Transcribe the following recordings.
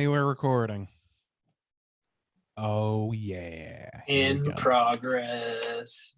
We're recording. Oh, yeah. Here we In go. progress.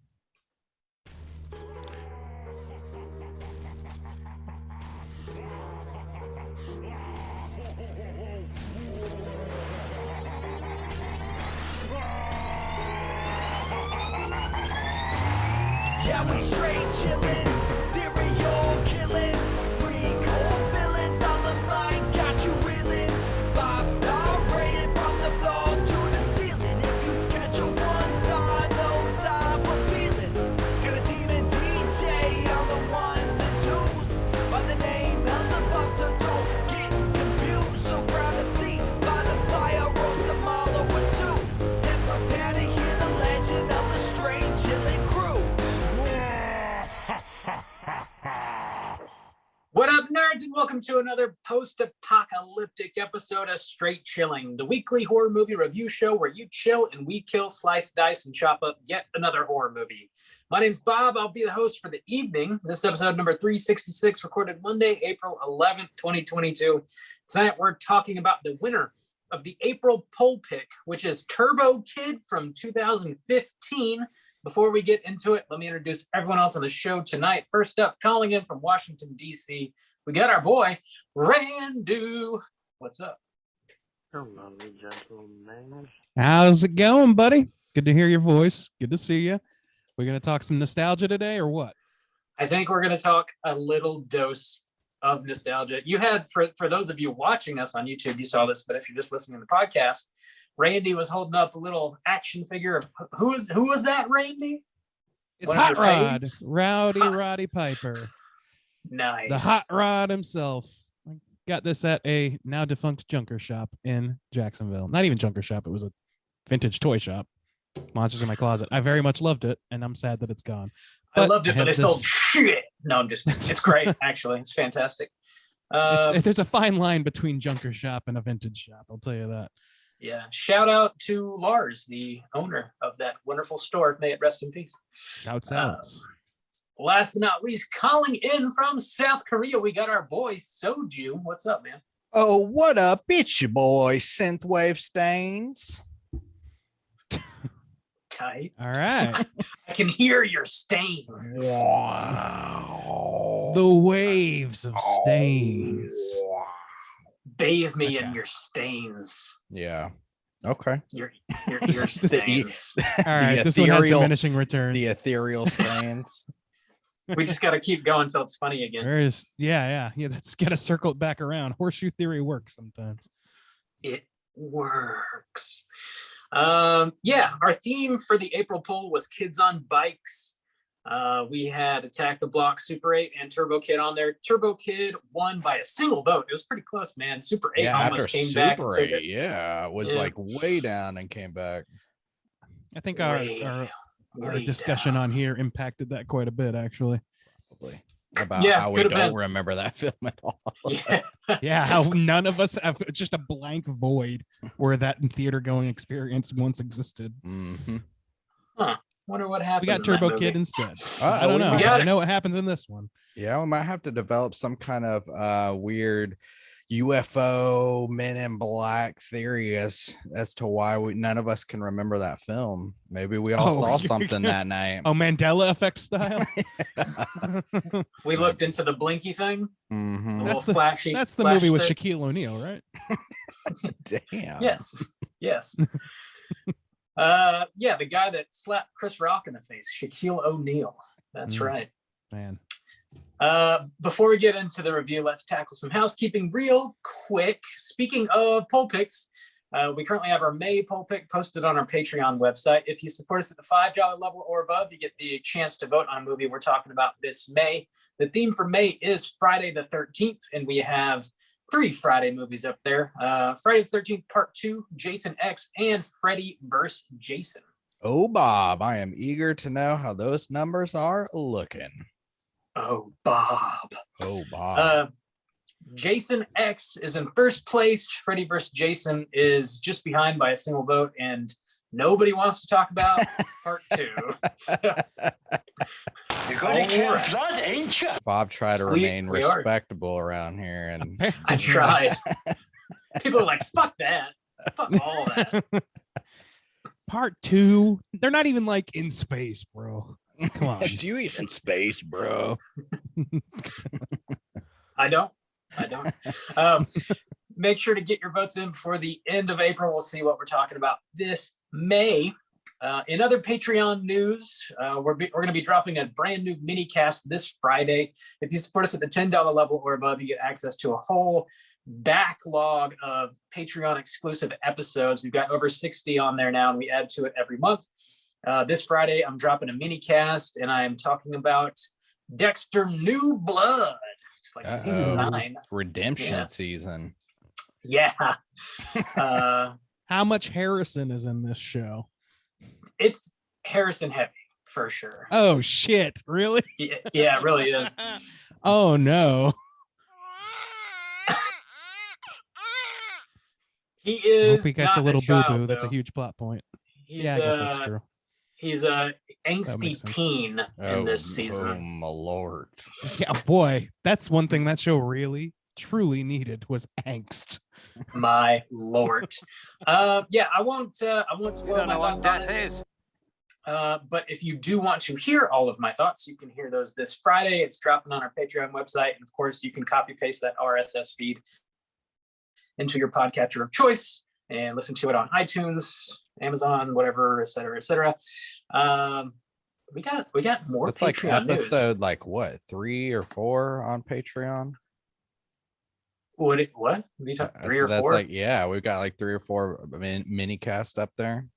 Yeah, we straight chillin', serial killing, pre-core villains on the mic, got you reeling. 5-star rated from the floor to the ceiling. If you catch a 1-star, no time for feelings. Got a demon DJ on the ones and twos, by the name Beelzebub, so don't get confused. So grab a seat by the fire, roast them all over two, and prepare to hear the legend of the straight chillin' crew. What up, nerds, and welcome to another post-apocalyptic episode of Straight Chilling, the weekly horror movie review show where you chill and we kill, slice, dice, and chop up yet another horror movie. My name's Bob. I'll be the host for the evening. This is episode number 366, recorded Monday, April 11th, 2022. Tonight, we're talking about the winner of the April poll pick, which is Turbo Kid from 2015. Before we get into it, let me introduce everyone else on the show tonight. First up, calling in from Washington, D.C., we got our boy, Randu. What's up? Hello, gentlemen. How's it going, buddy? Good to hear your voice. Good to see you. We're going to talk some nostalgia today or what? I think we're going to talk a little dose of nostalgia. You had, for those of you watching us on YouTube, you saw this, but if you're just listening to the podcast, Randy was holding up a little action figure of who was that, Randy? It's One of Hot your Rod, faves? Roddy Piper, Nice. the Hot Rod himself. I got this at a now defunct junker shop in Jacksonville. Not even junker shop. It was a vintage toy shop. Monsters in My Closet. I very much loved it, and I'm sad that it's gone. I loved it, have but they this- sold shit. No, I'm just, it's great, actually. It's fantastic. There's a fine line between junker shop and a vintage shop. I'll tell you that. Yeah. Shout out to Lars, the owner of that wonderful store. May it rest in peace. Shouts out. Last but not least, calling in from South Korea, we got our boy Soju. What's up, man? Oh, what up? It's your boy, Synthwave Stains. Tight. All right. I can hear your stains. Wow. The waves of stains. Bathe me Okay. in your stains. Yeah. Okay. Your This- stains. All right. This one has ethereal- diminishing returns. The ethereal stains. We just got to keep going until it's funny again. There's, yeah. That's got to circle it back around. Horseshoe theory works sometimes. It works. Yeah, our theme for the April poll was kids on bikes. We had Attack the Block, Super 8, and Turbo Kid on there. Turbo Kid won by a single vote. It was pretty close, man. Super 8 Yeah, after almost came back and Super took 8, it. yeah, it was Yeah. like way down and came back. I think Way, our way discussion down. on here impacted that quite a bit, actually. Probably. About Yeah, how we could've don't been. remember that film at all. Yeah. Yeah, how none of us have just a blank void where that theater going experience once existed. Mhm. Wonder what We happened. got Turbo Kid instead. I don't know. we got I it. know what happens in this one. Yeah, we might have to develop some kind of weird UFO Men in Black theory as to why none of us can remember that film. Maybe we all Oh, saw you're something gonna- that night. Oh, Mandela effect style. We looked into the Blinky thing. The Mhm. little the- flashy. That's the flash movie with stick. Shaquille O'Neal, right? Damn. Yes. Yes. Yeah, the guy that slapped Chris Rock in the face, Shaquille O'Neal. That's Mm. right. Man. Before we get into the review, let's tackle some housekeeping real quick. Speaking of poll picks, we currently have our May poll pick posted on our Patreon website. If you support us at the $5 level or above, you get the chance to vote on a movie we're talking about this May. The theme for May is Friday the 13th, and we have 3 Friday movies up there. Friday the 13th Part 2, Jason X, and Freddy vs. Jason. Oh, Bob, I am eager to know how those numbers are looking. Oh, Bob. Oh, Bob. Jason X is in first place. Freddy vs. Jason is just behind by a single vote, and nobody wants to talk about part 2. So, You're gonna All kill right. blood, ain't you? Bob, try to we- remain we are. respectable around here. And I tried. People are like, fuck that. Fuck all that. Part 2. They're not even like in space, bro. Come on. Do you eat in space, bro? I don't. Make sure to get your votes in before the end of April. We'll see what we're talking about this May. In other Patreon news, we're going to be dropping a brand new mini cast this Friday. If you support us at the $10 level or above, you get access to a whole backlog of Patreon exclusive episodes. We've got over 60 on there now, and we add to it every month. This Friday, I'm dropping a mini cast, and I am talking about Dexter New Blood. It's like season 9. Redemption season. Yeah. How much Harrison is in this show? It's Harrison heavy for sure. Oh shit! Really? Yeah, it really is. Oh no. He I is. hope he gets not a little child, boo-boo. That's a though. huge plot point. He's, Yeah, I guess that's true. He's a makes angsty sense. teen in this Oh season. my lord. Yeah, boy, that's one thing that show really, truly needed was angst. My lord. Yeah, I won't spoil my thoughts on it. But if you do want to hear all of my thoughts, you can hear those this Friday. It's dropping on our Patreon website. And of course, you can copy paste that RSS feed into your podcatcher of choice and listen to it on iTunes, Amazon, whatever, et cetera, et cetera. We got more It's like Patreon news. episode like what, 3 or 4 on Patreon? What? Are you talking 3 or That's 4? like, yeah, we've got like 3 or 4 mini cast up there.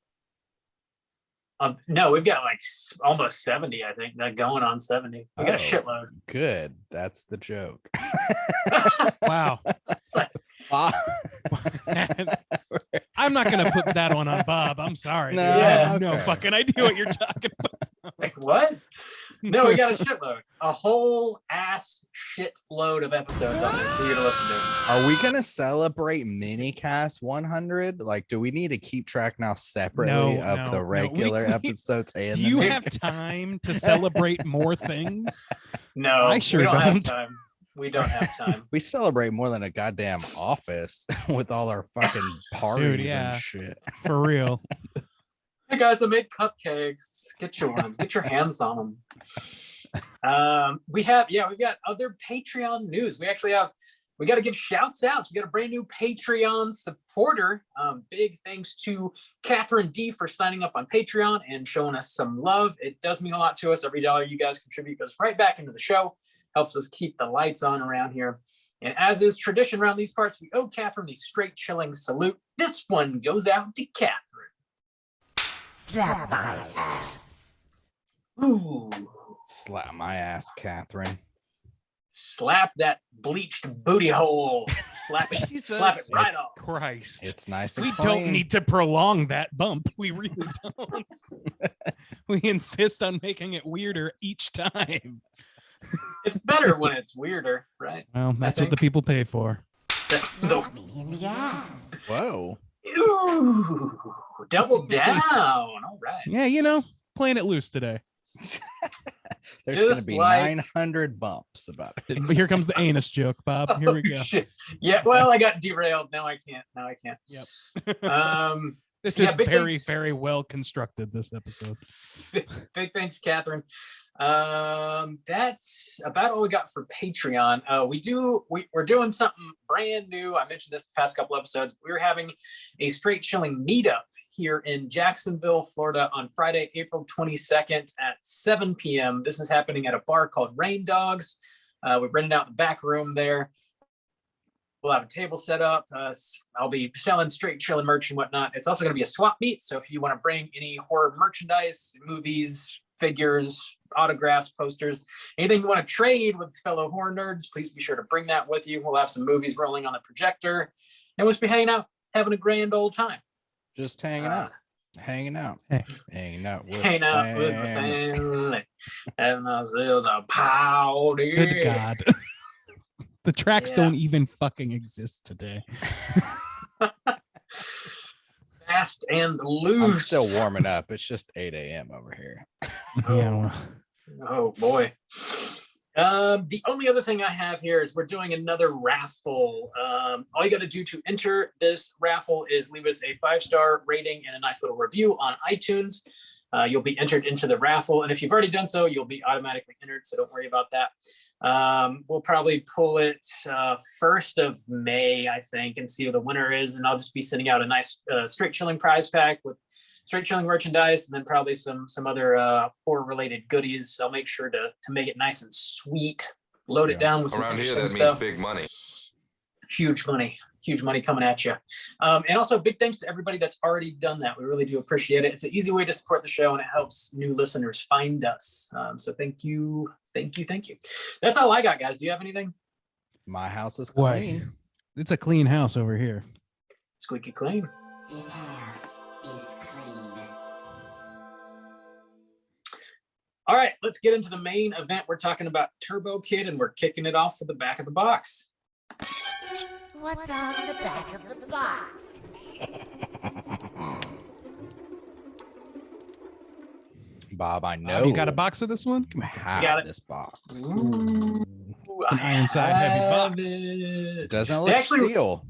No, we've got like almost 70, I think. That going on 70. We got a shitload. Good. That's the joke. Wow. It's like, I'm not gonna put that one on Bob. I'm sorry. No, dude. I have no okay. fucking idea what you're talking about. like what? No, we got a shitload. A whole ass shitload of episodes on there for you to listen to. Are we gonna celebrate minicast 100? Like, do we need to keep track now separately No, of no, the no. regular episodes? And Do the you mini- have time to celebrate more things? No, I sure we don't have don't. time. We don't have time. We celebrate more than a goddamn office with all our fucking parties yeah. and shit. For real. Hey guys, I made cupcakes. Get you one. Get your hands on them. We've got other Patreon news. We got to give shouts out. We got a brand new Patreon supporter. Big thanks to Catherine D for signing up on Patreon and showing us some love. It does mean a lot to us. Every dollar you guys contribute goes right back into the show. Helps us keep the lights on around here. And as is tradition around these parts, we owe Catherine the straight chilling salute. This one goes out to Catherine. Slap my ass. Ooh. Slap my ass, Catherine. Slap that bleached booty hole. Slap it. Jesus Slap it right It's- off. Christ. It's nice and We clean. don't need to prolong that bump. We really don't. We insist on making it weirder each time. It's better when it's weirder, right? Well, that's what the think. people pay for. That's the Slap me in the ass. Whoa. ooh, double down. All right. Yeah, playing it loose today. There's gonna Just be like- 900 bumps about it. But here comes the anus joke, Bob. Here we Oh, go. shit. Yeah, well, I got derailed. Now I can't. Yep. This Yeah, is big very, thanks. very well constructed, this episode. Big thanks, Catherine. That's about all we got for Patreon. We're doing something brand new. I mentioned this the past couple episodes. We're having a straight chilling meetup here in Jacksonville, Florida on Friday, April 22nd at 7 p.m. This is happening at a bar called Rain Dogs. We've rented out the back room there. We'll have a table set up. I'll be selling straight chilling merch and whatnot. It's also going to be a swap meet. So if you want to bring any horror merchandise, movies, figures, autographs, posters, anything you want to trade with fellow horror nerds, please be sure to bring that with you. We'll have some movies rolling on the projector. And we'll just be hanging out, having a grand old time. Just hanging out. Hanging out. Hey. Hanging out with Hanging out with my family. family. Having ourselves a party. Good God. The tracks Yeah. don't even fucking exist today. Fast and loose. I'm still warming up. It's just 8 a.m. over here. Yeah. Well, Oh boy. The only other thing I have here is we're doing another raffle. All you got to do to enter this raffle is leave us a 5-star rating and a nice little review on iTunes. You'll be entered into the raffle. And if you've already done so, you'll be automatically entered. So don't worry about that. We'll probably pull it 1st of May, I think, and see who the winner is. And I'll just be sending out a nice Straight Chilling prize pack with Straight Chilling merchandise, and then probably some other horror related goodies. I'll make sure to make it nice and sweet. Load it down with some Around here, interesting that means stuff. big money. Huge money coming at you. And also big thanks to everybody that's already done that. We really do appreciate it. It's an easy way to support the show, and it helps new listeners find us. So thank you. That's all I got, guys. Do you have anything? My house is Boy, clean. it's a clean house over here. Squeaky clean. His house is clean. All right, let's get into the main event. We're talking about Turbo Kid, and we're kicking it off with the back of the box. What's on the back of the box? Bob, I know. You got a box of this one? Come on. Have got it. this box. Ooh, It's an Ironside heavy box. It It doesn't They look actually- steel.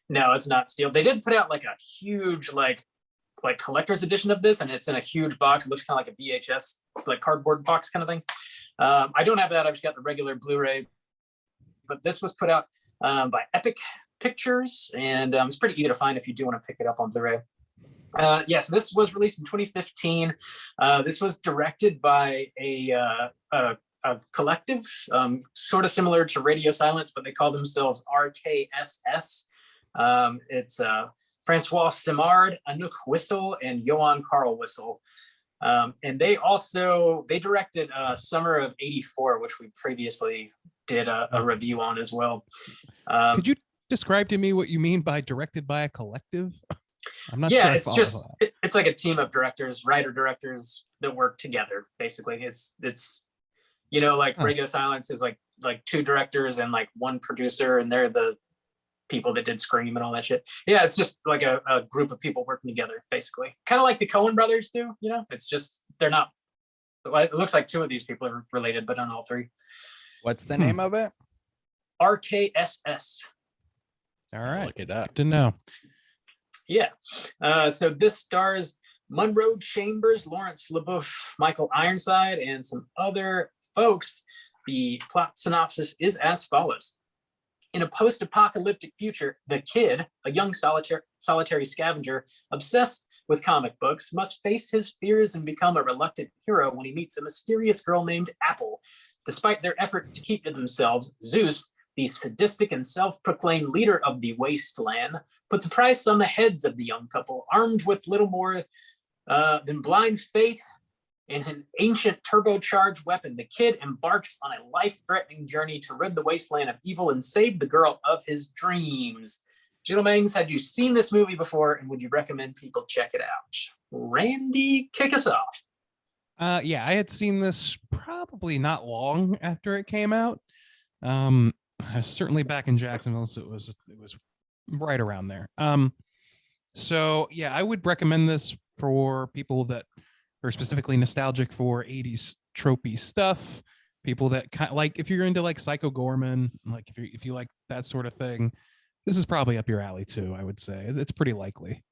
No, it's not steel. They did put out like a huge like collector's edition of this, and it's in a huge box. It looks kind of like a VHS, like cardboard box kind of thing. I don't have that. I've just got the regular Blu-ray. But this was put out by Epic Pictures, and it's pretty easy to find if you do want to pick it up on Blu-ray. Yes, this was released in 2015. This was directed by a collective, sort of similar to Radio Silence, but they call themselves RKSS. It's Francois Simard, Anouk Whistle, and Johan Carl Whistle. And they directed Summer of '84, which we previously did a review on as well. Could you describe to me what you mean by directed by a collective? I'm not Yeah, sure. I it's follow just that. it's like a team of writer-directors that work together. Basically, it's like Huh. Radio Silence is like 2 directors and like 1 producer, and they're the people that did Scream and all that shit. Yeah, it's just like a group of people working together, basically. Kind of like the Coen brothers do. It's just they're not. It looks like 2 of these people are related, but not all 3. What's the name of it? RKSS. All right. Look it up. Good to know. Yeah. So this stars Monroe Chambers, Lawrence LaBeouf, Michael Ironside, and some other folks. The plot synopsis is as follows. In a post-apocalyptic future, the kid, a young solitary scavenger obsessed with comic books, must face his fears and become a reluctant hero when he meets a mysterious girl named Apple. Despite their efforts to keep to themselves, Zeus, the sadistic and self-proclaimed leader of the wasteland, puts a price on the heads of the young couple. Armed with little more than blind faith and an ancient turbocharged weapon, the kid embarks on a life-threatening journey to rid the wasteland of evil and save the girl of his dreams. Gentlemen, had you seen this movie before, and would you recommend people check it out? Randy, kick us off. Yeah, I had seen this probably not long after it came out. I was certainly back in Jacksonville, so it was right around there. So yeah, I would recommend this for people that are specifically nostalgic for 80s tropey stuff. People that like, if you're into like Psycho Gorman, like if you like that sort of thing, this is probably up your alley too. I would say it's pretty likely.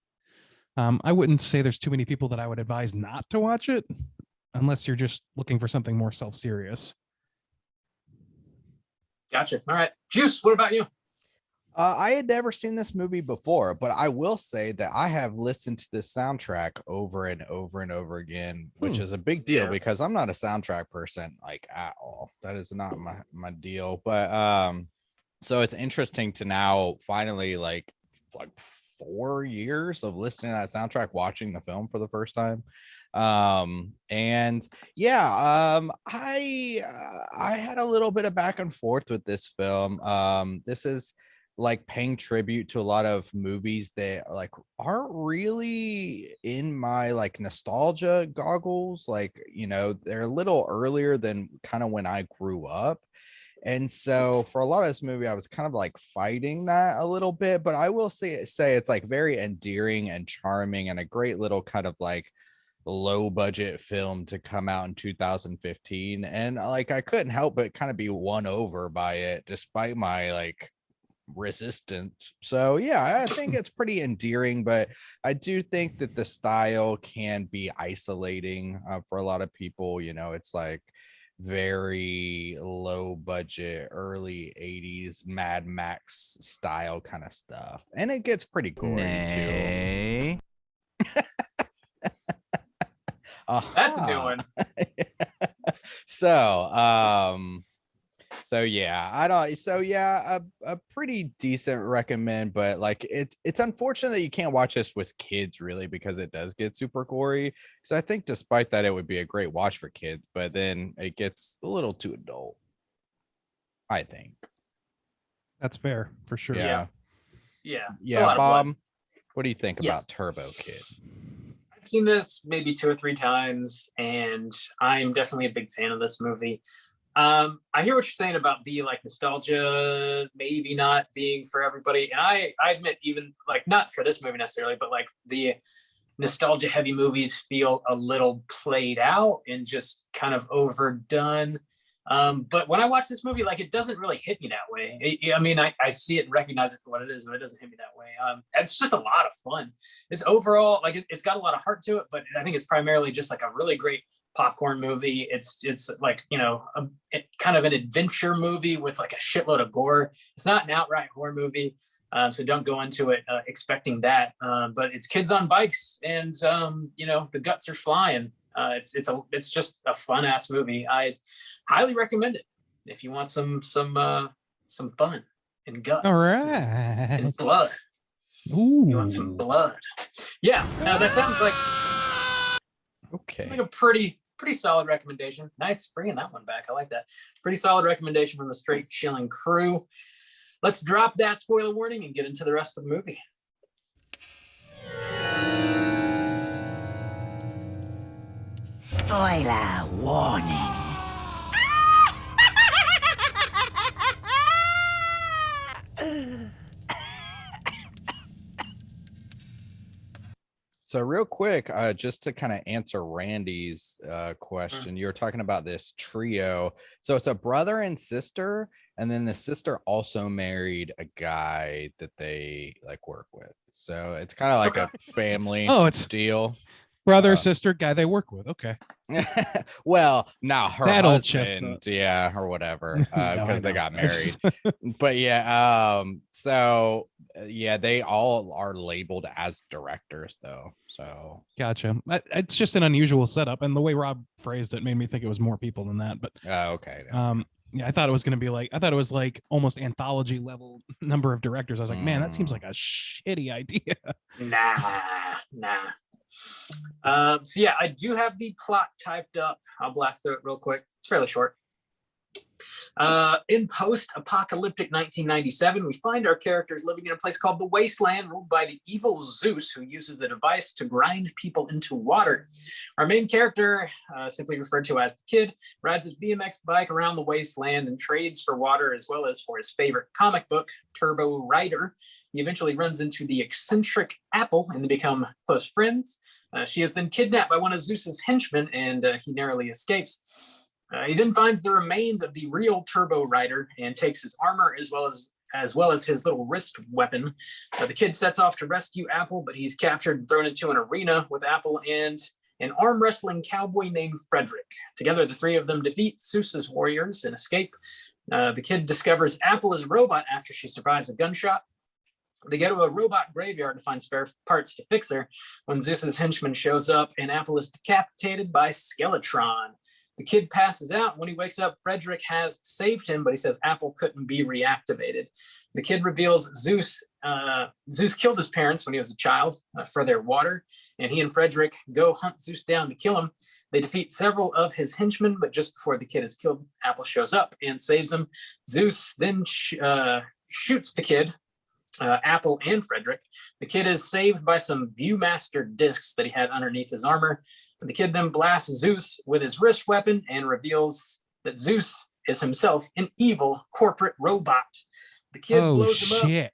I wouldn't say there's too many people that I would advise not to watch it, unless you're just looking for something more self-serious. Gotcha. All right. Juice, what about you? I had never seen this movie before, but I will say that I have listened to this soundtrack over and over and over again, which is a big deal Yeah. because I'm not a soundtrack person like at all. That is not my deal. But so it's interesting to now finally like 4 years of listening to that soundtrack, watching the film for the first time. And yeah, I had a little bit of back and forth with this film. This is like paying tribute to a lot of movies that like aren't really in my like nostalgia goggles. Like, they're a little earlier than kind of when I grew up. And so for a lot of this movie, I was kind of like fighting that a little bit, but I will say it's like very endearing and charming and a great little kind of like low budget film to come out in 2015, and like I couldn't help but kind of be won over by it despite my like resistance. So yeah, I think it's pretty endearing, but I do think that the style can be isolating for a lot of people. You know, it's like very low budget early 80s Mad Max style kind of stuff, and it gets pretty gory too. That's a new one. So yeah, I don't. So yeah, a pretty decent recommend, but like it's unfortunate that you can't watch this with kids really because it does get super gory. Because I think despite that, it would be a great watch for kids, but then it gets a little too adult. I think. That's fair for sure. Yeah. Yeah. Yeah, Bob. What do you think about Turbo Kid? I've seen this maybe 2 or 3 times, and I'm definitely a big fan of this movie. I hear what you're saying about the like nostalgia maybe not being for everybody, and I admit, even like not for this movie necessarily, but like the nostalgia heavy movies feel a little played out and just kind of overdone. But when I watch this movie, like it doesn't really hit me that way. I mean, I see it and recognize it for what it is, but it doesn't hit me that way. It's just a lot of fun. It's overall like it's got a lot of heart to it, but I think it's primarily just like a really great popcorn movie. It's like, you know, kind of an adventure movie with like a shitload of gore. It's not an outright horror movie. So don't go into it expecting that. But it's kids on bikes, and you know, the guts are flying. It's just a fun ass movie. I highly recommend it if you want some fun and guts. All right. And blood. Ooh. You want some blood? Yeah. Now that sounds like Okay. like a pretty solid recommendation. Nice bringing that one back. I like that. Pretty solid recommendation from the Straight Chilling crew. Let's drop that spoiler warning and get into the rest of the movie. Spoiler warning. So real quick, just to kind of answer Randy's question, you were talking about this trio. So it's a brother and sister, and then the sister also married a guy that they like work with. So it's kind of like a family it's deal. Brother, sister, guy they work with. Okay. Well, now her That old husband, chestnut. yeah, or whatever, No, I because they know. got I just- married. But yeah, so yeah, they all are labeled as directors though. So Gotcha. It's just an unusual setup, and the way Rob phrased it made me think it was more people than that. But okay. yeah, I thought it was going to be like, I thought it was like almost anthology level number of directors. I was like, man, that seems like a shitty idea. Nah. So yeah, I do have the plot typed up. I'll blast through it real quick. It's fairly short. In post-apocalyptic 1997, we find our characters living in a place called the Wasteland, ruled by the evil Zeus, who uses a device to grind people into water. Our main character, simply referred to as the Kid, rides his BMX bike around the wasteland and trades for water as well as for his favorite comic book, Turbo Rider. He eventually runs into the eccentric Apple, and they become close friends. She is then kidnapped by one of Zeus's henchmen, and he narrowly escapes. He then finds the remains of the real Turbo Rider and takes his armor as well as his little wrist weapon. The Kid sets off to rescue Apple, but he's captured and thrown into an arena with Apple and an arm wrestling cowboy named Frederick. Together, the three of them defeat Zeus's warriors and escape. The Kid discovers Apple is a robot after she survives a gunshot. They go to a robot graveyard to find spare parts to fix her when Zeus's henchman shows up and Apple is decapitated by Skeletron. The Kid passes out. When he wakes up, Frederick has saved him, but he says Apple couldn't be reactivated. The Kid reveals Zeus killed his parents when he was a child for their water, and he and Frederick go hunt Zeus down to kill him. They defeat several of his henchmen, but just before the Kid is killed, Apple shows up and saves him. Zeus then shoots the Kid, Apple and Frederick. The Kid is saved by some Viewmaster discs that he had underneath his armor. The Kid then blasts Zeus with his wrist weapon and reveals that Zeus is himself an evil corporate robot. The Kid blows him up. Shit.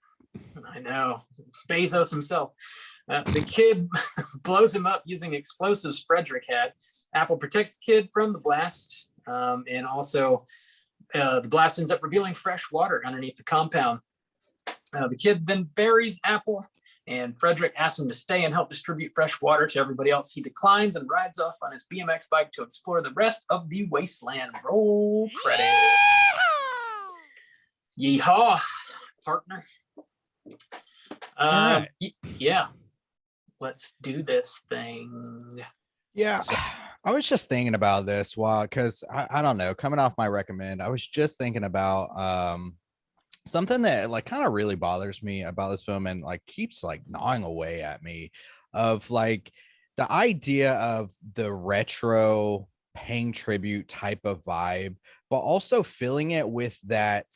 I know. Bezos himself. The kid blows him up using explosives Frederick had. Apple protects the kid from the blast, and also the blast ends up revealing fresh water underneath the compound. The kid then buries Apple, and Frederick asks him to stay and help distribute fresh water to everybody else. He declines and rides off on his BMX bike to explore the rest of the wasteland. Roll credits. Yeehaw, partner. All right. Yeah, let's do this thing. Yeah, I was just thinking about this because I don't know, coming off my recommend, I was just thinking about something that like kind of really bothers me about this film and like keeps like gnawing away at me, of like the idea of the retro paying tribute type of vibe, but also filling it with that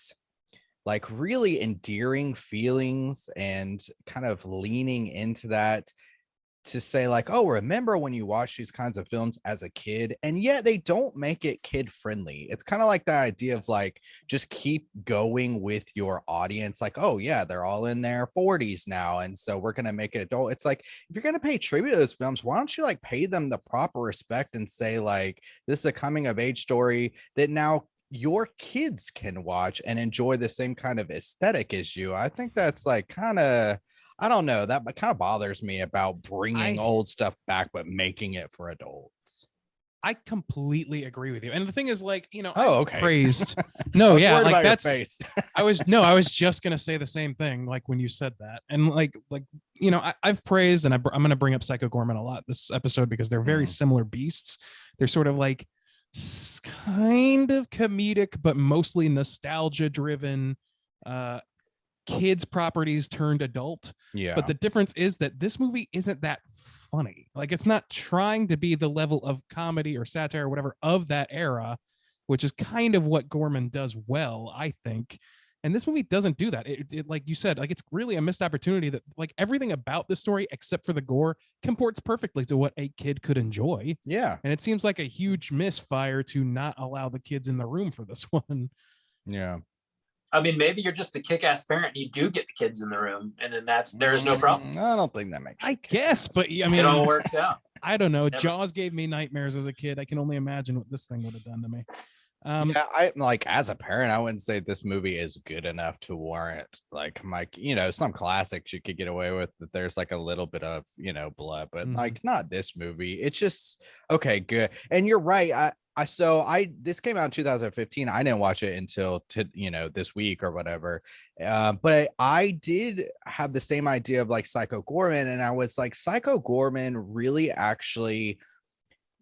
like really endearing feelings and kind of leaning into that to say like, oh, remember when you watch these kinds of films as a kid, and yet they don't make it kid friendly. It's kind of like the idea of like, just keep going with your audience. Like, oh yeah, they're all in their 40s now, and so we're going to make it adult. It's like, if you're going to pay tribute to those films, why don't you like pay them the proper respect and say like, this is a coming of age story that now your kids can watch and enjoy the same kind of aesthetic as you. I think that's like kind of, I don't know, that kind of bothers me about bringing old stuff back but making it for adults. I completely agree with you. And the thing is, like, you know, Oh, I okay. praised. I No, was yeah, worried like about your that's. face. I was just gonna say the same thing. Like when you said that, and like you know, I've praised, and I'm gonna bring up Psycho Gorman a lot this episode because they're very similar beasts. They're sort of like kind of comedic, but mostly nostalgia driven. Kids properties turned adult. Yeah. But the difference is that this movie isn't that funny. Like it's not trying to be the level of comedy or satire or whatever of that era, which is kind of what Gorman does well, I think. And this movie doesn't do that. It like you said, like it's really a missed opportunity that like everything about the story except for the gore comports perfectly to what a kid could enjoy. Yeah. And it seems like a huge misfire to not allow the kids in the room for this one. Yeah. I mean, maybe you're just a kick-ass parent and you do get the kids in the room, and then there's no problem. I don't think that makes I guess, but I mean, It all works out. I don't know. Never. Jaws gave me nightmares as a kid. I can only imagine what this thing would have done to me. Yeah, I like as a parent, I wouldn't say this movie is good enough to warrant like you know, some classics you could get away with that there's like a little bit of, you know, blood, but like not this movie. It's just okay, good. And you're right. This came out in 2015. I didn't watch it until you know, this week or whatever. But I did have the same idea of like Psycho Gorman, and I was like, Psycho Gorman really actually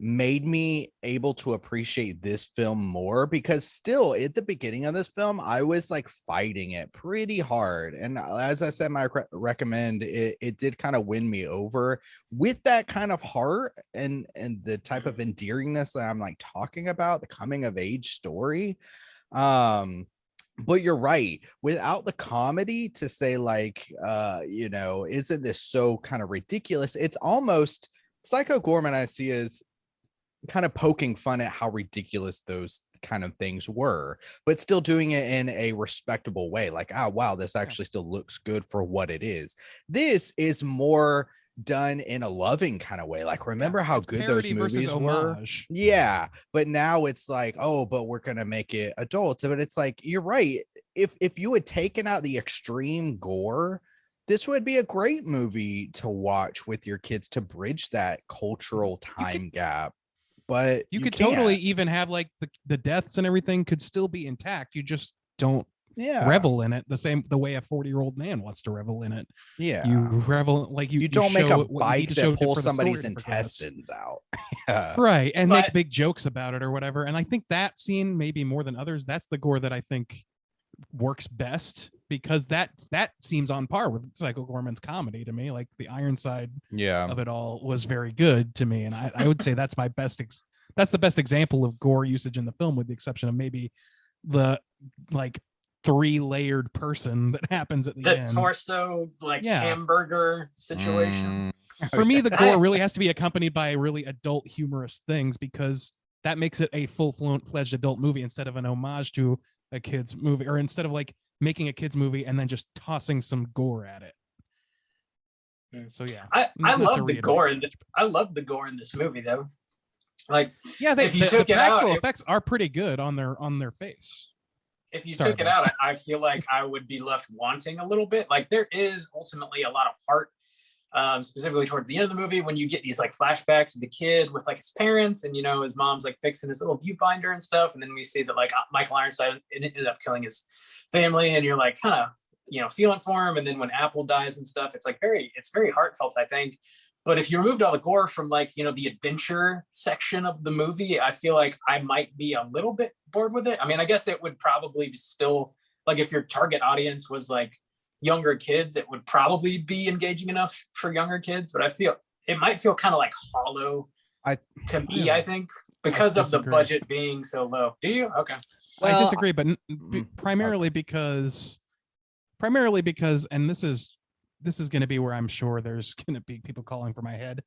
made me able to appreciate this film more, because still at the beginning of this film I was like fighting it pretty hard, and as I said, my recommend, it did kind of win me over with that kind of heart and the type of endearingness that I'm like talking about, the coming of age story. But you're right, without the comedy to say like, you know, isn't this so kind of ridiculous, it's almost Psycho Gorman I see as kind of poking fun at how ridiculous those kind of things were, but still doing it in a respectable way. Like, oh wow, this actually still looks good for what it is. This is more done in a loving kind of way. Like, remember how good those movies were? Yeah, but now it's like, oh, but we're gonna make it adults. But it's like, you're right. If you had taken out the extreme gore, this would be a great movie to watch with your kids to bridge that cultural time gap. But you could totally even have like the deaths and everything could still be intact. You just don't revel in it the way a 40-year-old man wants to revel in it. Yeah, you revel like you don't make a bike that pulls for somebody's intestines out. Right, and make big jokes about it or whatever. And I think that scene, maybe more than others, that's the gore that I think works best, because that seems on par with Psycho Gorman's comedy to me. Like the Ironside of it all was very good to me, and I would say that's my best that's the best example of gore usage in the film, with the exception of maybe the like 3-layered person that happens at the end, torso like hamburger situation. For me, the gore really has to be accompanied by really adult humorous things, because that makes it a full-fledged adult movie instead of an homage to a kid's movie, or instead of like making a kid's movie and then just tossing some gore at it. So yeah, I not to love the reiterate gore too and much, but- I love the gore in this movie though. Like yeah, if you the took it out, practical effects are pretty good on their face. if you Sorry, took it Bob. out, I feel like I would be left wanting a little bit. Like there is ultimately a lot of heart, specifically towards the end of the movie when you get these like flashbacks of the kid with like his parents and his mom's like fixing his little viewfinder and stuff, and then we see that like Michael Ironside ended up killing his family, and you're like kind of feeling for him. And then when Apple dies and stuff, it's very heartfelt, I think. But if you removed all the gore from like the adventure section of the movie, I feel like I might be a little bit bored with it. I mean, I guess it would probably be still like if your target audience was like younger kids, it would probably be engaging enough for younger kids. But I feel it might feel kind of like hollow to me. Really? I think because of the disagree. budget being so low. Do you? Okay. I Well, disagree, but primarily because, and this is going to be where I'm sure there's going to be people calling for my head.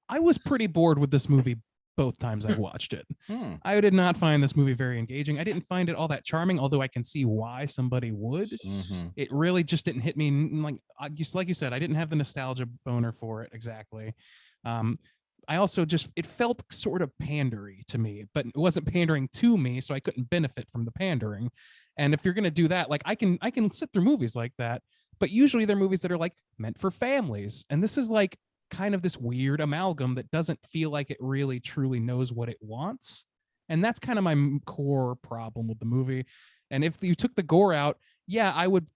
I was pretty bored with this movie both times I watched it. I did not find this movie very engaging. I didn't find it all that charming, although I can see why somebody would. It really just didn't hit me like you said. I didn't have the nostalgia boner for it exactly. I also it felt sort of pandery to me, but it wasn't pandering to me, so I couldn't benefit from the pandering. And if you're going to do that, like I can sit through movies like that, but usually they're movies that are like meant for families. And this is like kind of this weird amalgam that doesn't feel like it really truly knows what it wants. And that's kind of my core problem with the movie. And if you took the gore out, yeah, I would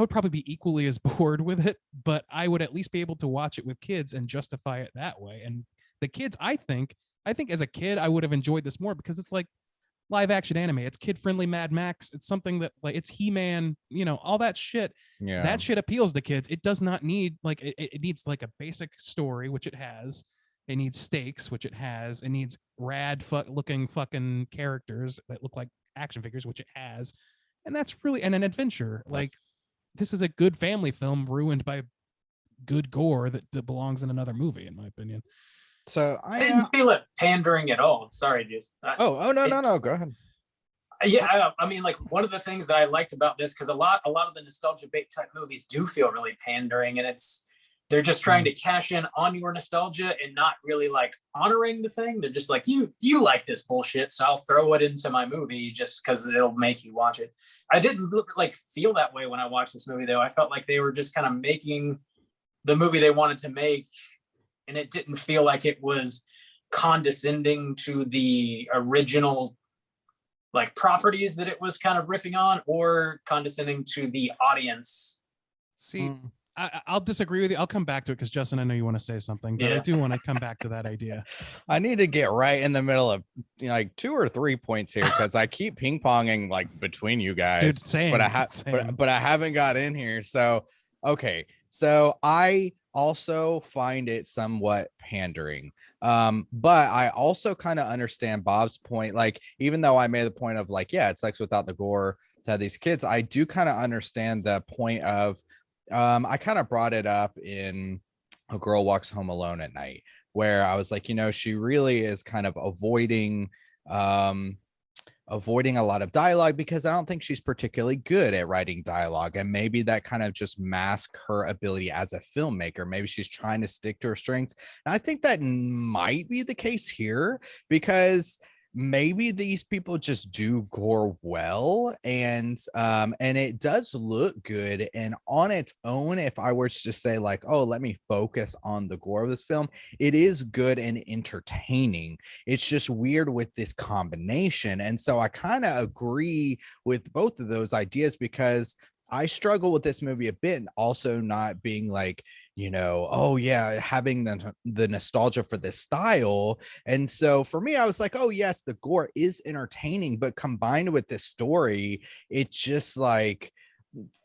probably be equally as bored with it, but I would at least be able to watch it with kids and justify it that way. And the kids, I think as a kid, I would have enjoyed this more because it's like live action anime. It's kid friendly Mad Max. It's something that like it's He-Man, all that shit. Yeah. That shit appeals to kids. It does not need like it needs like a basic story, which it has. It needs stakes, which it has. It needs rad looking fucking characters that look like action figures, which it has. And that's really and an adventure. Like this is a good family film ruined by good gore that belongs in another movie, in my opinion. So I didn't feel it pandering at all. Sorry, just no, go ahead. Yeah, I mean, like one of the things that I liked about this, because a lot of the nostalgia bait type movies do feel really pandering, and they're just trying to cash in on your nostalgia and not really like honoring the thing. They're just like, you like this bullshit, so I'll throw it into my movie just because it'll make you watch it. I didn't like feel that way when I watched this movie though. I felt like they were just kind of making the movie they wanted to make, and it didn't feel like it was condescending to the original like properties that it was kind of riffing on, or condescending to the audience. See, I'll disagree with you. I'll come back to it because Justin, I know you want to say something, but I do want to come back to that idea. I need to get right in the middle of like 2 or 3 points here because I keep ping ponging like between you guys. Dude, same, but I haven't got in here. So okay, so I also find it somewhat pandering. But I also kind of understand Bob's point. Like, even though I made the point of like, yeah, it sucks without the gore to have these kids, I do kind of understand the point of I kind of brought it up in A Girl Walks Home Alone at Night, where I was like, she really is kind of avoiding a lot of dialogue because I don't think she's particularly good at writing dialogue. And maybe that kind of just masks her ability as a filmmaker. Maybe she's trying to stick to her strengths. And I think that might be the case here because maybe these people just do gore well, and it does look good. And on its own, if I were to just say like, oh, let me focus on the gore of this film, it is good and entertaining. It's just weird with this combination. And so I kind of agree with both of those ideas because I struggle with this movie a bit, and also not being like, oh yeah, having the nostalgia for this style. And so for me, I was like, oh yes, the gore is entertaining, but combined with this story, it just like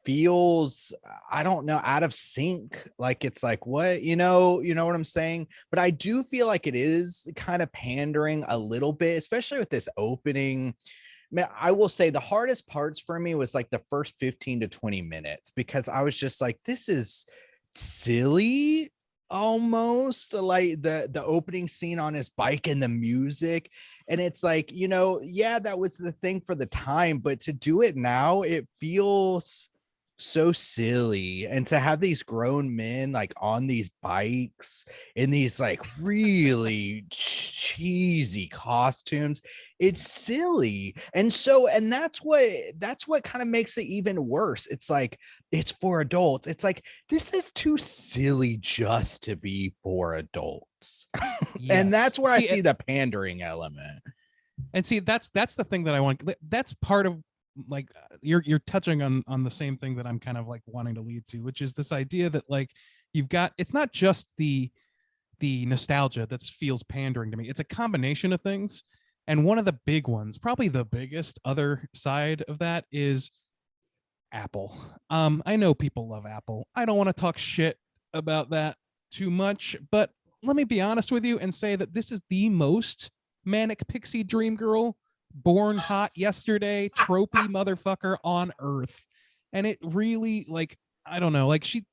feels, I don't know, out of sync. Like it's like, what, you know what I'm saying? But I do feel like it is kind of pandering a little bit, especially with this opening. Man, I will say the hardest parts for me was like the first 15 to 20 minutes, because I was just like, this is silly, almost like the opening scene on his bike and the music. And it's like, yeah, that was the thing for the time, but to do it now, it feels so silly, and to have these grown men like on these bikes in these like really cheesy costumes, it's silly. And that's what kind of makes it even worse. It's like it's for adults. It's like this is too silly just to be for adults. And that's where I see the pandering element. And see, that's the thing that I want. That's part of like you're touching on the same thing that I'm kind of like wanting to lead to, which is this idea that like you've got, it's not just the nostalgia that feels pandering to me. It's a combination of things. And one of the big ones, probably the biggest other side of that, is Apple. I know people love Apple. I don't want to talk shit about that too much, but let me be honest with you and say that this is the most manic pixie dream girl, born hot yesterday, tropey motherfucker on earth. And it really, like, I don't know, like she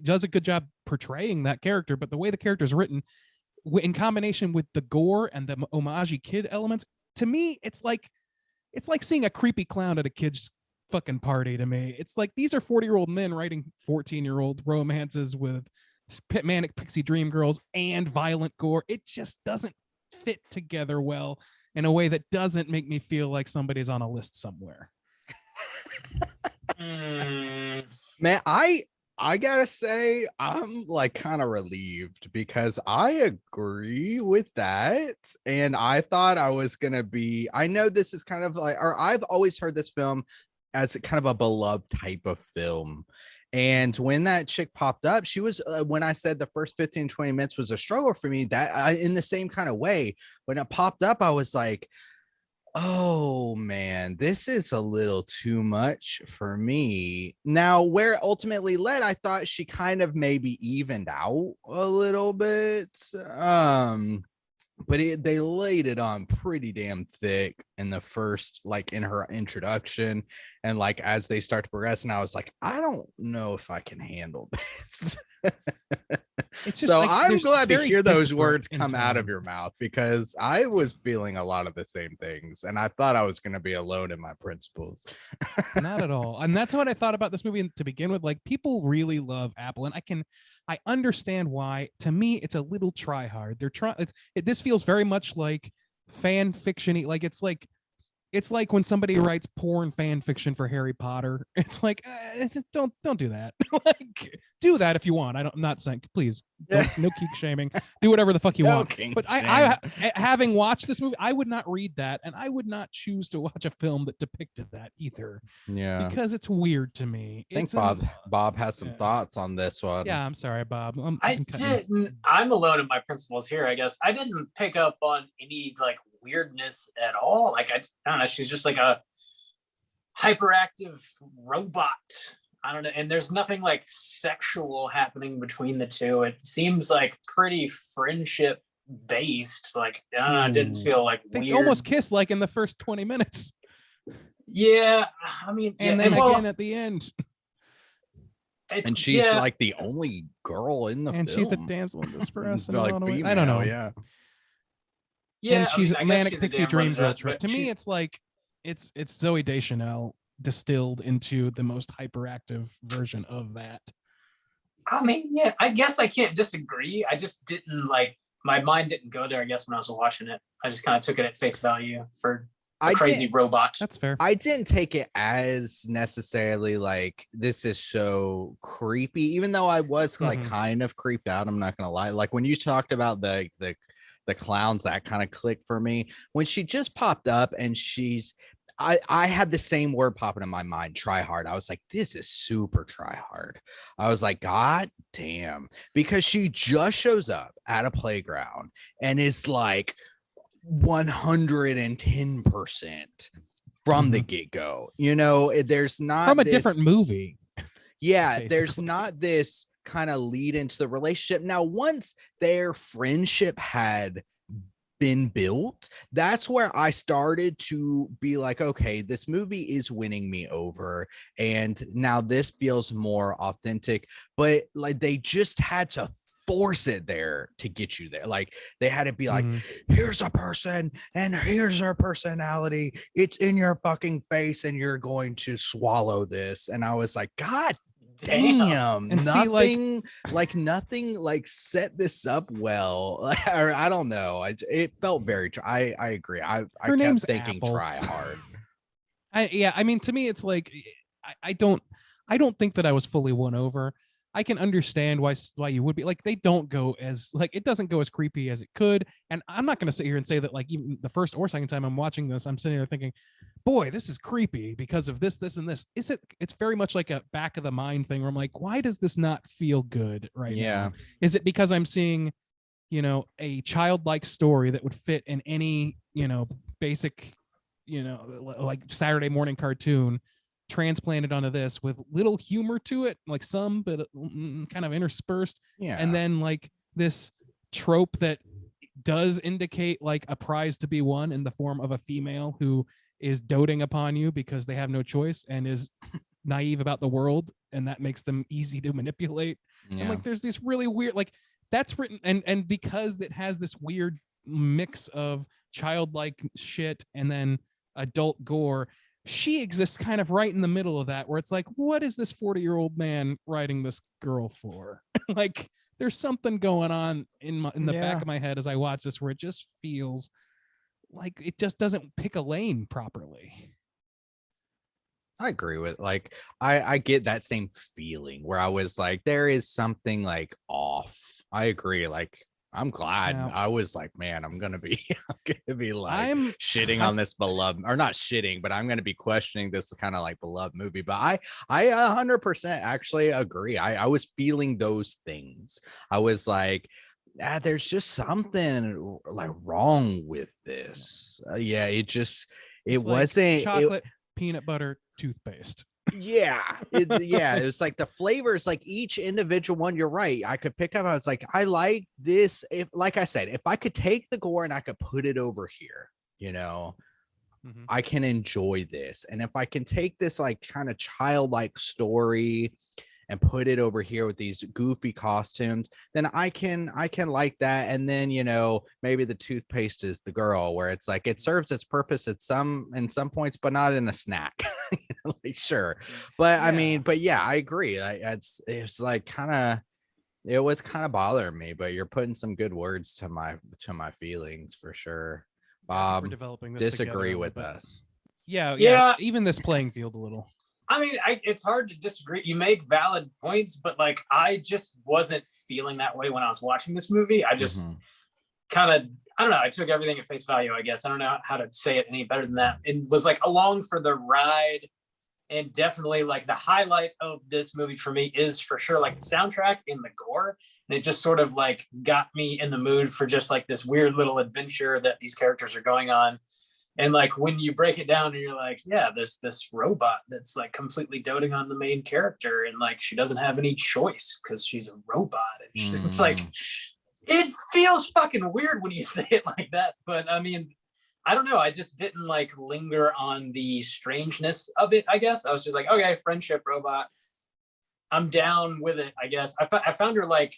does a good job portraying that character, but the way the character is written in combination with the gore and the homage kid elements, to me it's like seeing a creepy clown at a kid's fucking party. To me it's like these are 40-year-old men writing 14-year-old romances with manic pixie dream girls and violent gore. It just doesn't fit together well in a way that doesn't make me feel like somebody's on a list somewhere. Man, I gotta say, I'm like kind of relieved because I agree with that. And I thought I was gonna be, I know this is kind of like, or I've always heard this film as kind of a beloved type of film. And when that chick popped up, she was, when I said the first 15, 20 minutes was a struggle for me, that in the same kind of way, when it popped up, I was like, oh man, this is a little too much for me. Now, where it ultimately led, I thought she kind of maybe evened out a little bit. But they laid it on pretty damn thick in the first, like in her introduction, and like as they start to progress, and I was like, I don't know if I can handle this. It's just so like, I'm glad to hear those disparate words in come out of tone. your mouth, because I was feeling a lot of the same things, and I thought I was going to be alone in my principles. Not at all. And that's what I thought about this movie to begin with. Like, people really love Apple, and I understand why. To me, it's a little try hard. They're trying. This feels very much like fan fiction-y. Like it's like when somebody writes porn fan fiction for Harry Potter. It's like, don't do that. Like, do that if you want. I'm not saying, please, no kink shaming. Do whatever the fuck you want. But I, having watched this movie, I would not read that, and I would not choose to watch a film that depicted that either. Yeah, because it's weird to me. I think Bob has some thoughts on this one. Yeah, I'm sorry, Bob. I'm alone in my principles here, I guess. I didn't pick up on any like weirdness at all. Like, I don't know, she's just like a hyperactive robot. I don't know, and there's nothing like sexual happening between the two. It seems like pretty friendship based. Like, I don't know, it didn't feel like they weird. almost kissed like in the first 20 minutes. Yeah, I mean, and then again at the end. And she's like the only girl in the film. And she's a damsel in distress. Like female, I don't know. Yeah. And she's a manic pixie dream girl trip. To me, it's like it's Zooey Deschanel distilled into the most hyperactive version of that. I mean, yeah, I guess I can't disagree. I just didn't like, my mind didn't go there, I guess, when I was watching it. I just kind of took it at face value for a crazy robot. That's fair. I didn't take it as necessarily like this is so creepy, even though I was like kind of creeped out. I'm not gonna lie. Like when you talked about the clowns, that kind of clicked for me. When she just popped up and I had the same word popping in my mind, try hard. I was like, this is super try hard. I was like, God damn, because she just shows up at a playground and is like 110% from the get-go. You know, there's not from a different movie. Yeah, basically. There's not this kind of lead into the relationship. Now, once their friendship had been built, that's where I started to be like, okay, this movie is winning me over, and now this feels more authentic. But like, they just had to force it there to get you there. Like they had to be like, Mhm. here's a person and here's her personality. It's in your fucking face and you're going to swallow this. And I was like, God damn, And see, like- nothing like set this up well. Or I don't know. It felt very I agree. I Her kept name's thinking Apple. try hard. I mean, to me, it's like I don't think that I was fully won over. I can understand why you would be like, they don't go as like, it doesn't go as creepy as it could. And I'm not going to sit here and say that like even the first or second time I'm watching this, I'm sitting there thinking, boy, this is creepy because of this, and this. It's very much like a back of the mind thing where I'm like, why does this not feel good right now? Is it because I'm seeing, a childlike story that would fit in any, basic, like Saturday morning cartoon transplanted onto this with little humor to it, like some, but kind of interspersed. Yeah. And then like this trope that does indicate like a prize to be won in the form of a female who is doting upon you because they have no choice and is naive about the world, and that makes them easy to manipulate. And like there's this really weird, like that's written, and because it has this weird mix of childlike shit and then adult gore, she exists kind of right in the middle of that, where it's like, what is this 40-year-old man writing this girl for? Like there's something going on in the back of my head as I watch this where it just feels like it just doesn't pick a lane properly. I agree with like I get that same feeling where I was like, there is something like off. I agree. Like I'm glad. Now- I was like, man, I'm gonna be like I'm shitting on this beloved, or not shitting, but I'm gonna be questioning this kind of like beloved movie. But I 100% actually agree. I was feeling those things. I was like, there's just something like wrong with this. Yeah, it it's like wasn't chocolate peanut butter toothpaste. it was like the flavors, like each individual one. You're right. I could pick up. I was like, I like this. If, like I said, if I could take the gore and I could put it over here, I can enjoy this. And if I can take this like kind of childlike story and put it over here with these goofy costumes, then I can like that. And then maybe the toothpaste is the girl, where it's like it serves its purpose in some points, but not in a snack. Like, sure, but I mean, but yeah, I agree. It's like it was kind of bothering me, but you're putting some good words to my feelings for sure. We're developing this Disagree together, with but us. yeah, even this playing field a little. I mean, it's hard to disagree. You make valid points, but like I just wasn't feeling that way when I was watching this movie. I just kind of, I don't know, I took everything at face value, I guess. I don't know how to say it any better than that. It was like along for the ride. And definitely like the highlight of this movie for me is for sure like the soundtrack and the gore. And it just sort of like got me in the mood for just like this weird little adventure that these characters are going on. And like when you break it down and you're like, yeah, there's this robot that's like completely doting on the main character, and like she doesn't have any choice because she's a robot. And it's like, it feels fucking weird when you say it like that. But I mean, I don't know. I just didn't like linger on the strangeness of it, I guess. I was just like, okay, friendship robot. I'm down with it, I guess. I found her like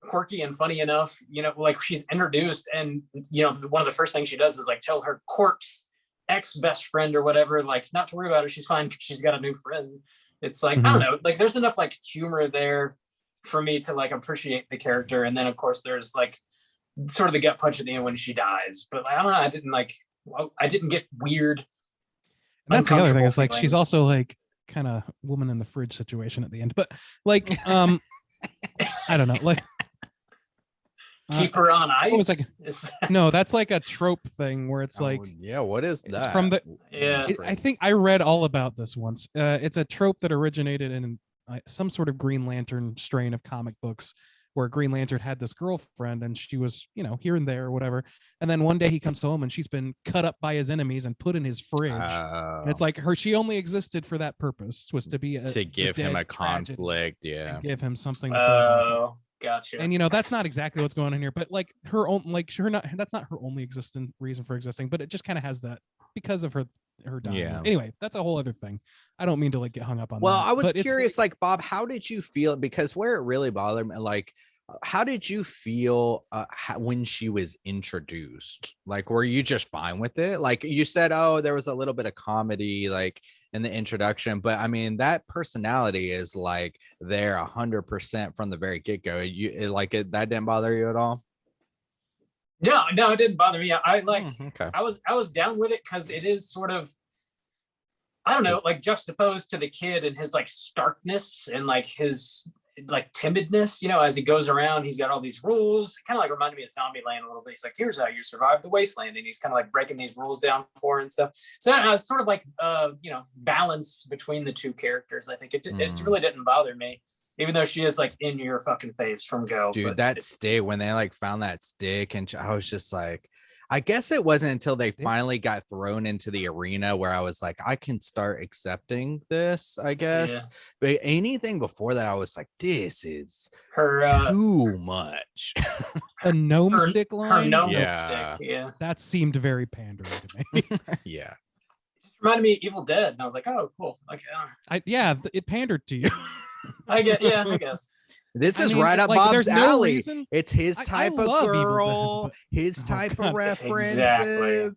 quirky and funny enough, like she's introduced and, one of the first things she does is like tell her corpse ex-best friend or whatever, like not to worry about her. She's fine. She's got a new friend. It's like, I don't know, like there's enough like humor there for me to like appreciate the character. And then of course there's like sort of the gut punch at the end when she dies, but I don't know, I didn't get weird. And that's the other thing, is like she's also like kind of woman in the fridge situation at the end, but like I don't know, like keep her on ice. What was like, no, that's like a trope thing where it's like, what is that? It's from the yeah. I think I read all about this once. It's a trope that originated in some sort of Green Lantern strain of comic books, where Green Lantern had this girlfriend and she was, here and there or whatever. And then one day he comes home and she's been cut up by his enemies and put in his fridge. And it's like she only existed for that purpose, was to be to give him a conflict. Yeah. Give him something. Oh, gotcha. And that's not exactly what's going on here, but like her own, like that's not her only reason for existing, but it just kind of has that because of her dying. Yeah. Anyway, that's a whole other thing. I don't mean to like get hung up on well, that. I was curious, like Bob, how did you feel? Because where it really bothered me, like how did you feel when she was introduced? Like, were you just fine with it? Like you said, oh, there was a little bit of comedy like in the introduction, but I mean that personality is like there 100% from the very get-go. That didn't bother you at all? No, it didn't bother me. Okay. I was down with it because it is sort of, I don't know, like juxtaposed to the kid and his like starkness and like his like timidness, you know, as he goes around, he's got all these rules. Kind of like reminded me of Zombieland a little bit. He's like, here's how you survive the wasteland, and he's kind of like breaking these rules down for her and stuff. So I was sort of like you know, balance between the two characters. I think it really didn't bother me, even though she is like in your fucking face from go. Dude, that stick, when they like found that stick, and I was just like, I guess it wasn't until they finally got thrown into the arena where I was like, I can start accepting this, I guess. Yeah. But anything before that, I was like, this is her too much. The gnome stick her line. gnome Yeah. stick, yeah. That seemed very pandering to me. Yeah. It reminded me of Evil Dead, and I was like, oh, cool. Like, It pandered to you. I guess. This I is mean, right up like, Bob's there's no alley. reason- It's his I type of love Evil Dead, girl, but- his Oh, type God. of references.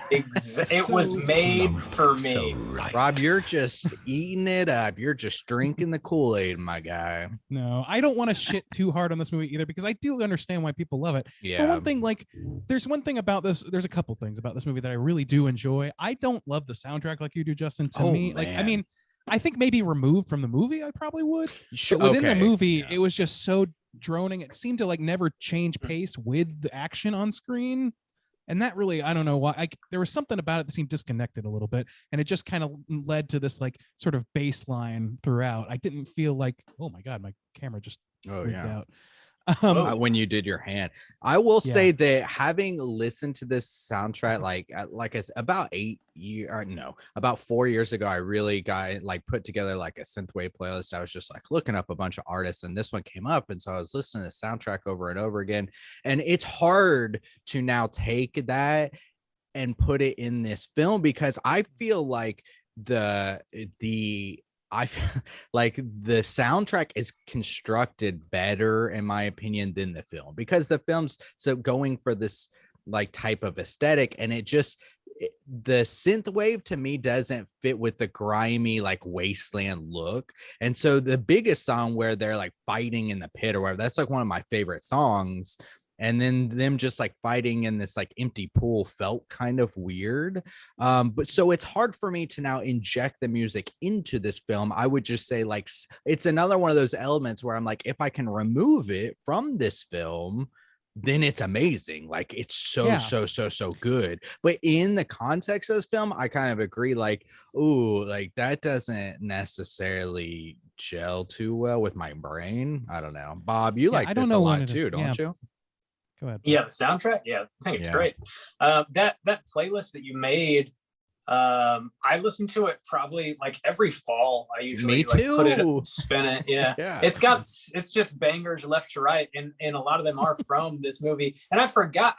It was made for me. Rob, you're just eating it up. You're just drinking the Kool-Aid, my guy. No, I don't want to shit too hard on this movie either, because I do understand why people love it. For Yeah. one thing, like there's one thing about this, there's a couple things about this movie that I really do enjoy. I don't love the soundtrack like you do, Justin. To Oh, me, like, I man. mean, I think maybe removed from the movie, I probably would. Sure, But within the okay, movie, yeah. it was just so droning. It seemed to like never change Hmm. pace with the action on screen. And that really, I don't know why. There was something about it that seemed disconnected a little bit, and it just kind of led to this like sort of baseline throughout. I didn't feel like, oh my god, my camera just Oh freaked yeah. out. When you did your hand, I will Yeah. say that having listened to this soundtrack like it's about about 4 years ago, I really got like put together like a synthwave playlist. I was just like looking up a bunch of artists, and this one came up, and so I was listening to the soundtrack over and over again. And it's hard to now take that and put it in this film, because I feel like I feel like the soundtrack is constructed better, in my opinion, than the film, because the film's so going for this like type of aesthetic, and the synth wave to me doesn't fit with the grimy like wasteland look. And so the biggest song where they're like fighting in the pit or whatever, that's like one of my favorite songs. And then them just like fighting in this like empty pool felt kind of weird. But so it's hard for me to now inject the music into this film. I would just say like it's another one of those elements where I'm like, if I can remove it from this film, then it's amazing. Like it's so good. But in the context of this film, I kind of agree, like, ooh, like that doesn't necessarily gel too well with my brain. I don't know. Bob, you like I don't this know a when lot it is. too, don't you? Go ahead. Yeah, the soundtrack. Yeah, I think it's Yeah. great. That playlist that you made, I listen to it probably like every fall. I usually Me like put it, too. spin it. Yeah. Yeah. It's just bangers left to right, and a lot of them are from this movie. And I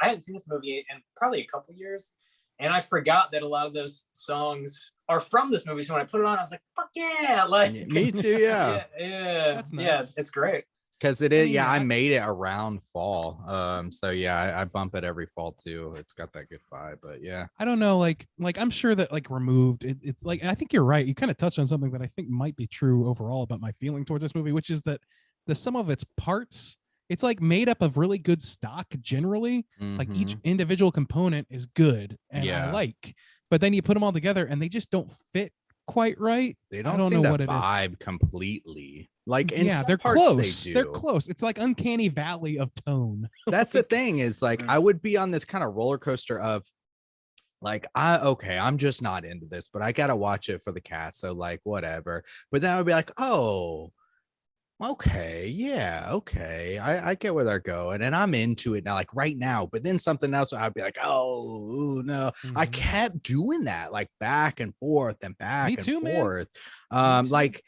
hadn't seen this movie in probably a couple years, and I forgot that a lot of those songs are from this movie. So when I put it on, I was like, "Fuck yeah!" Like Me too. Yeah. yeah, That's yeah, nice. it's great. Because it is, mean, I I- made it around fall. So yeah, I bump it every fall too. It's got that good vibe, but yeah. I don't know, like I'm sure that like removed, it's like, I think you're right. You kind of touched on something that I think might be true overall about my feeling towards this movie, which is that the sum of its parts, it's like made up of really good stock generally. Like each Mhm. individual component is good and I Yeah. like, but then you put them all together and they just don't fit quite right. They I don't don't seem know to what it is. vibe completely. Like in Yeah, some they're parts close. They They're do. close. It's like uncanny valley of tone. That's the thing, is like Mhm. I would be on this kind of roller coaster of like, I'm just not into this, but I gotta watch it for the cast, so like whatever. But then I would be like, oh, okay, yeah, okay, I get where they're going, and I'm into it now, like right now. But then something else, I'd be like, oh ooh, no. I Mhm. kept doing that, like back and forth and back Me and too, man. forth. too. Like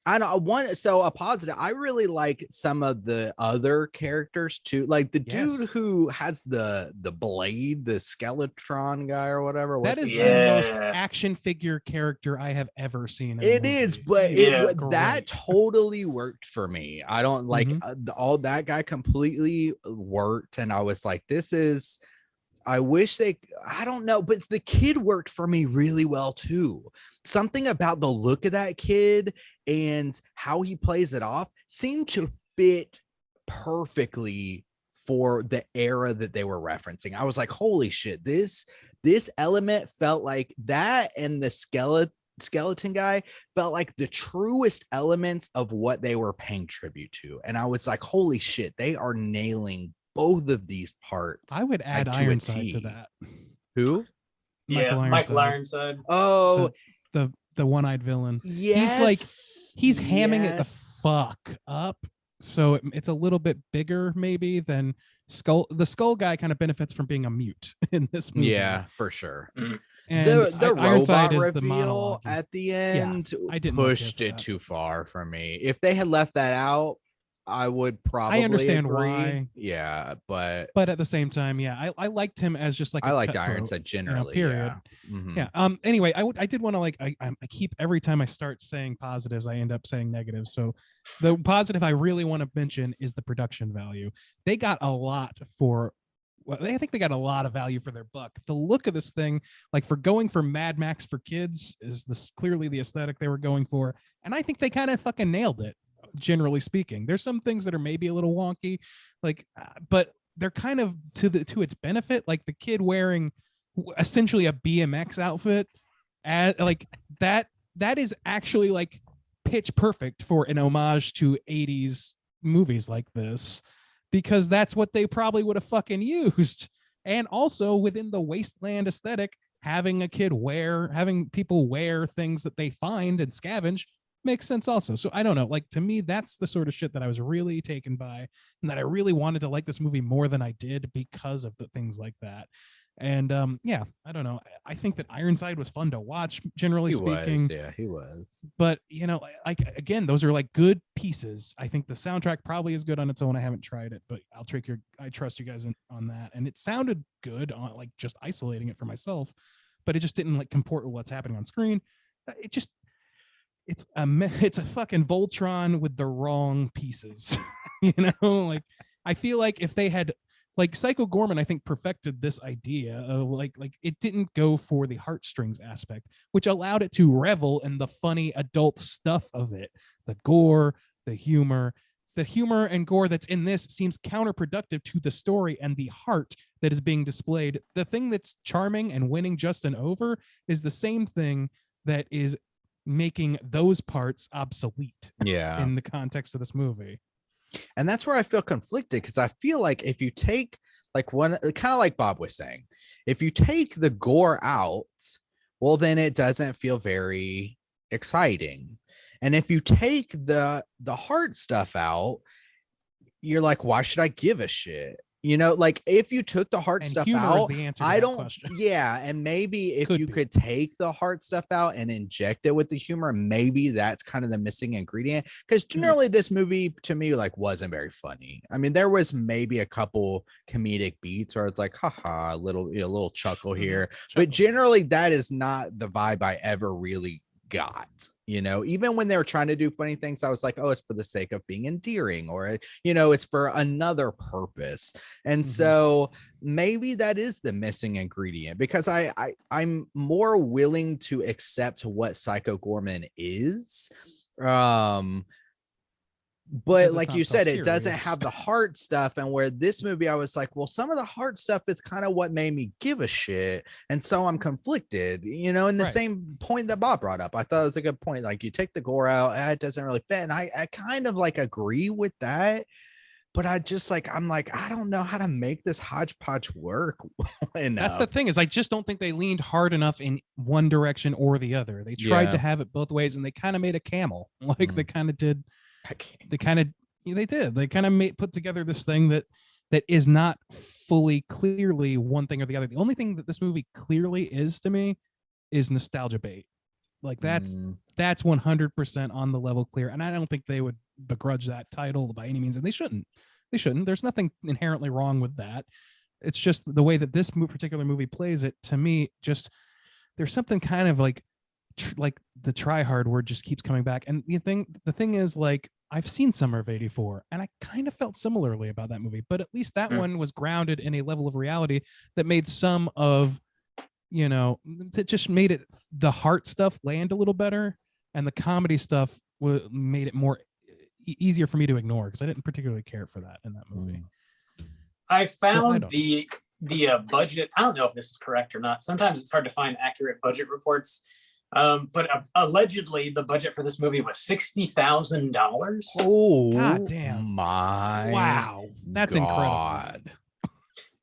I don't want so a positive. I really like some of the other characters too, like the dude Yes. who has the blade, the Skeletron guy or whatever. That What's is his the name? most Yeah. action figure character I have ever seen. In a It movie. is, but He's Yeah. that great. totally worked for me. I don't like Mhm. all that guy completely worked, and I was like, this is. I wish they, I don't know, but the kid worked for me really well too. Something about the look of that kid and how he plays it off seemed to fit perfectly for the era that they were referencing. I was like, holy shit, this element felt like that, and the skeleton guy felt like the truest elements of what they were paying tribute to. And I was like, holy shit, they are nailing both of these parts. I would add like, to a Ironside to T. that. Who? Michael Ironside. Oh, The one-eyed villain. yes. He's hamming it the yes. fuck up. So it's a little bit bigger maybe than Skull. The Skull guy kind of benefits from being a mute in this movie. Yeah, for sure. And The Ironside robot is the reveal monologue. at the end I didn't really care pushed for it that. too far for me. If they had left that out, I would probably understand agree. why. Yeah, but But at the same time, yeah, I liked him as just like I a liked cutthroat, Ironside generally. period. Yeah. Mhm. Yeah. Anyway, I did want to like I keep every time I start saying positives, I end up saying negatives. So the positive I really want to mention is the production value. They got a lot for. Well, I think they got a lot of value for their buck. The look of this thing, like for going for Mad Max for kids, is this clearly the aesthetic they were going for, and I think they kind of fucking nailed it. Generally speaking, there's some things that are maybe a little wonky, like, but they're kind of to its benefit. Like the kid wearing essentially a BMX outfit, like that is actually like pitch perfect for an homage to 80s movies like this, because that's what they probably would have fucking used. And also within the wasteland aesthetic, having people wear things that they find and scavenge makes sense also. So I don't know, like to me, that's the sort of shit that I was really taken by, and that I really wanted to like this movie more than I did because of the things like that. And yeah, I don't know. I think that Ironside was fun to watch, generally speaking. He was. But like again, those are like good pieces. I think the soundtrack probably is good on its own. I haven't tried it, but I trust you guys on that. And it sounded good on like just isolating it for myself, but it just didn't like comport with what's happening on screen. It's a fucking Voltron with the wrong pieces. Like I feel like if they had, like, Psycho Gorman, I think perfected this idea of like it didn't go for the heartstrings aspect, which allowed it to revel in the funny adult stuff of it. The gore, the humor and gore that's in this seems counterproductive to the story and the heart that is being displayed. The thing that's charming and winning Justin over is the same thing that is making those parts obsolete in the context of this movie. And that's where I feel conflicted, because I feel like if you take like one, kind of like Bob was saying, if you take the gore out, well, then it doesn't feel very exciting. And if you take the heart stuff out, you're like, why should I give a shit? Like if you took the heart And stuff humor out, is the answer to I that don't. question. Yeah, and maybe if Could you be. could take the heart stuff out and inject it with the humor, maybe that's kind of the missing ingredient. Because generally, this movie to me like wasn't very funny. I mean, there was maybe a couple comedic beats where it's like, haha, a little chuckle here, but generally that is not the vibe I ever really got. Even when they were trying to do funny things, I was like, oh, it's for the sake of being endearing, or it's for another purpose. And so maybe that is the missing ingredient, because I'm more willing to accept what Psycho Gorman is, but like you said, it doesn't have the heart stuff. And where this movie, I was like, well, some of the heart stuff is kind of what made me give a shit. And so I'm conflicted, in the same point that Bob brought up. I thought it was a good point. Like, you take the gore out, it doesn't really fit. And I kind of like agree with that. But I just like, I'm like, I don't know how to make this hodgepodge work enough. That's the thing, is I just don't think they leaned hard enough in one direction or the other. They tried to have it both ways, and they kind of made a camel. Like they kind of did. They kind of put together this thing that is not fully clearly one thing or the other. The only thing that this movie clearly is to me is nostalgia bait. Like that's that's 100% on the level clear, and I don't think they would begrudge that title by any means, and they shouldn't. There's nothing inherently wrong with that. It's just the way that this particular movie plays it. To me, just there's something kind of like the try hard word just keeps coming back. And the thing is, like, I've seen Summer of '84, and I kind of felt similarly about that movie, but at least that one was grounded in a level of reality that made some of, that just made it, the heart stuff land a little better, and the comedy stuff made it more easier for me to ignore, because I didn't particularly care for that in that movie. I found the budget. I don't know if this is correct or not. Sometimes it's hard to find accurate budget reports. But allegedly the budget for this movie was $60,000. Oh, God damn. My wow. That's God. incredible.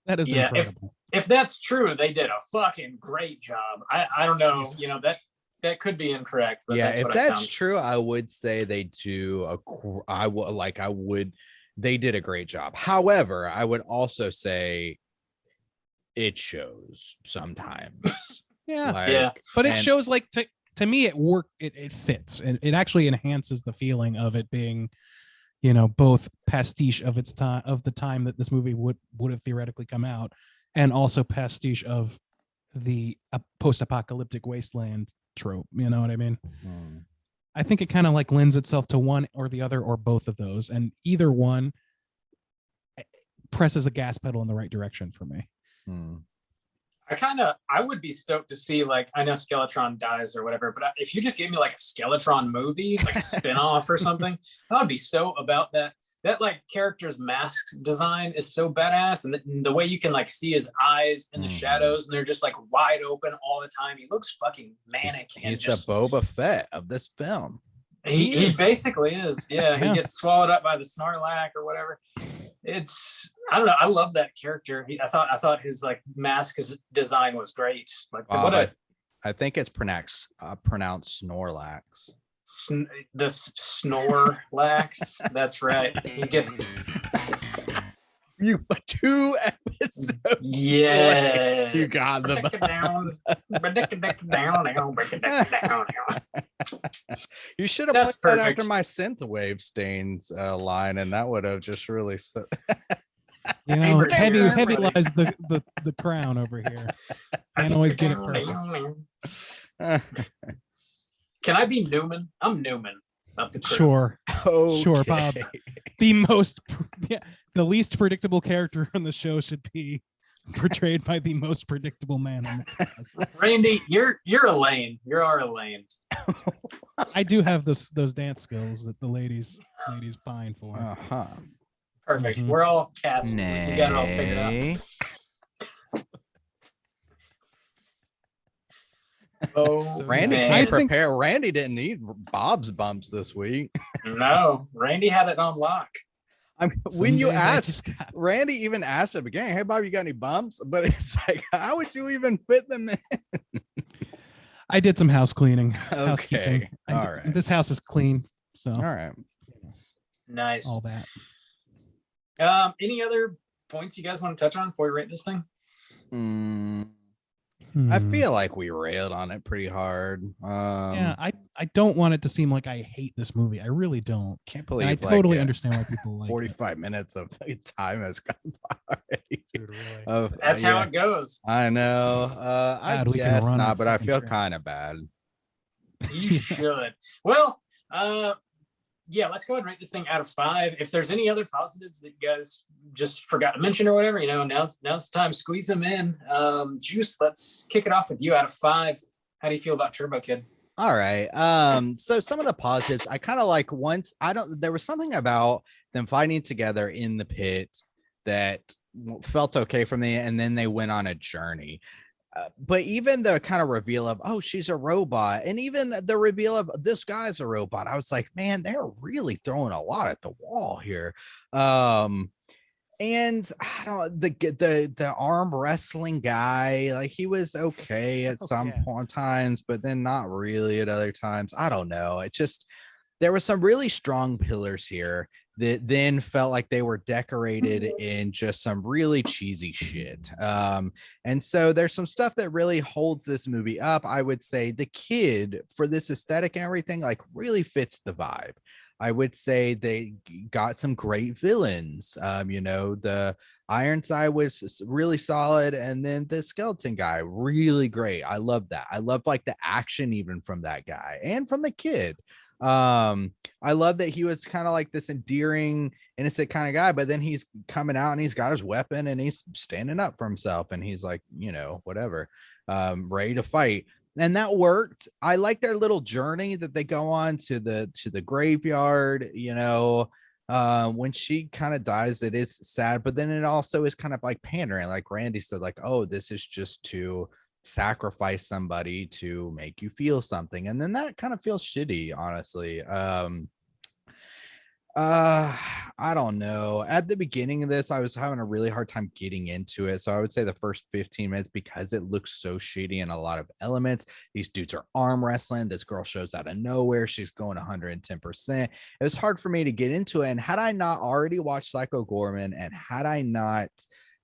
That is incredible. If that's true, they did a fucking great job. I don't know, Jesus. that could be incorrect. But Yeah, that's if what that's true, I would say they do they did a great job. However, I would also say it shows sometimes. Yeah. But it shows, like, to me, it fits, and it actually enhances the feeling of it being, both pastiche of its time, of the time that this movie would have theoretically come out, and also pastiche of the post-apocalyptic wasteland trope. You know what I mean? Mm. I think it kind of like lends itself to one or the other or both of those, and either one presses a gas pedal in the right direction for me. Mm. I would be stoked to see, like, I know Skeletron dies or whatever, but if you just gave me like a Skeletron movie, like a spin-off or something, I would be so about that. That, like, character's mask design is so badass, and the way you can, like, see his eyes in the shadows, and they're just like wide open all the time. He looks fucking manic. He's the Boba Fett of this film. He basically is. Yeah, he gets swallowed up by the Snarlack or whatever. I don't know. I love that character. I thought his, like, mask design was great. Like, I think it's pronounced Snorlax. The Snorlax. That's right. He gets you 2 episodes. Yeah, you got them. You should have put that after my synthwave stains line, and that would have just really heavy lies the crown over here. Can't always get it perfect. Can I be Newman? I'm Newman. Sure. Sure, Bob. The least predictable character on the show should be portrayed by the most predictable man in the class. Randy, you're Elaine. You're our Elaine. I do have those dance skills that the ladies pine for. Uh-huh. Perfect. We're all cast. You got it all figured out. Oh, Randy can't prepare. Randy didn't need Bob's bumps this week. No, Randy had it on lock. I mean, when you asked, Randy even asked at the beginning, "Hey, Bob, you got any bumps?" But it's like, how would you even fit them in? I did some house cleaning. Okay, all right. This house is clean, so all right. Nice. All that. Any other points you guys want to touch on before we rate this thing? I feel like we railed on it pretty hard. Yeah, I don't want it to seem like I hate this movie. I really don't. Can't believe I totally understand why people like 45 minutes of time has gone by. Dude, really. That's how it goes. I know. I guess not, but I feel kind of bad. You should. Well, yeah, let's go ahead and rate this thing out of 5. If there's any other positives that you guys just forgot to mention or whatever, now's the time. Squeeze them in. Juice, let's kick it off with you out of 5. How do you feel about Turbo Kid? All right. So some of the positives, I kind of like there was something about them fighting together in the pit that felt okay for me, and then they went on a journey. But even the kind of reveal of, oh, she's a robot, and even the reveal of this guy's a robot, I was like, man, they're really throwing a lot at the wall here. And I don't the arm wrestling guy, like, he was okay at some point times, but then not really at other times. I don't know. It just, there were some really strong pillars here that then felt like they were decorated in just some really cheesy shit. And so there's some stuff that really holds this movie up. I would say the kid, for this aesthetic and everything, like really fits the vibe. I would say they got some great villains. The Ironside was really solid, and then the skeleton guy, really great. I love that. I love like the action even from that guy and from the kid. I love that he was kind of like this endearing, innocent kind of guy, but then he's coming out and he's got his weapon and he's standing up for himself and he's like, whatever, ready to fight. And that worked. I like their little journey that they go on to the graveyard. When she kind of dies, it is sad, but then it also is kind of like pandering, like Randy said, like, oh, this is just to sacrifice somebody to make you feel something, and then that kind of feels shitty, honestly. I don't know. At the beginning of this, I was having a really hard time getting into it. So I would say the first 15 minutes, because it looks so shitty in a lot of elements. These dudes are arm wrestling. This girl shows out of nowhere. She's going 110%. It was hard for me to get into it. And had I not already watched Psycho Gorman, and had I not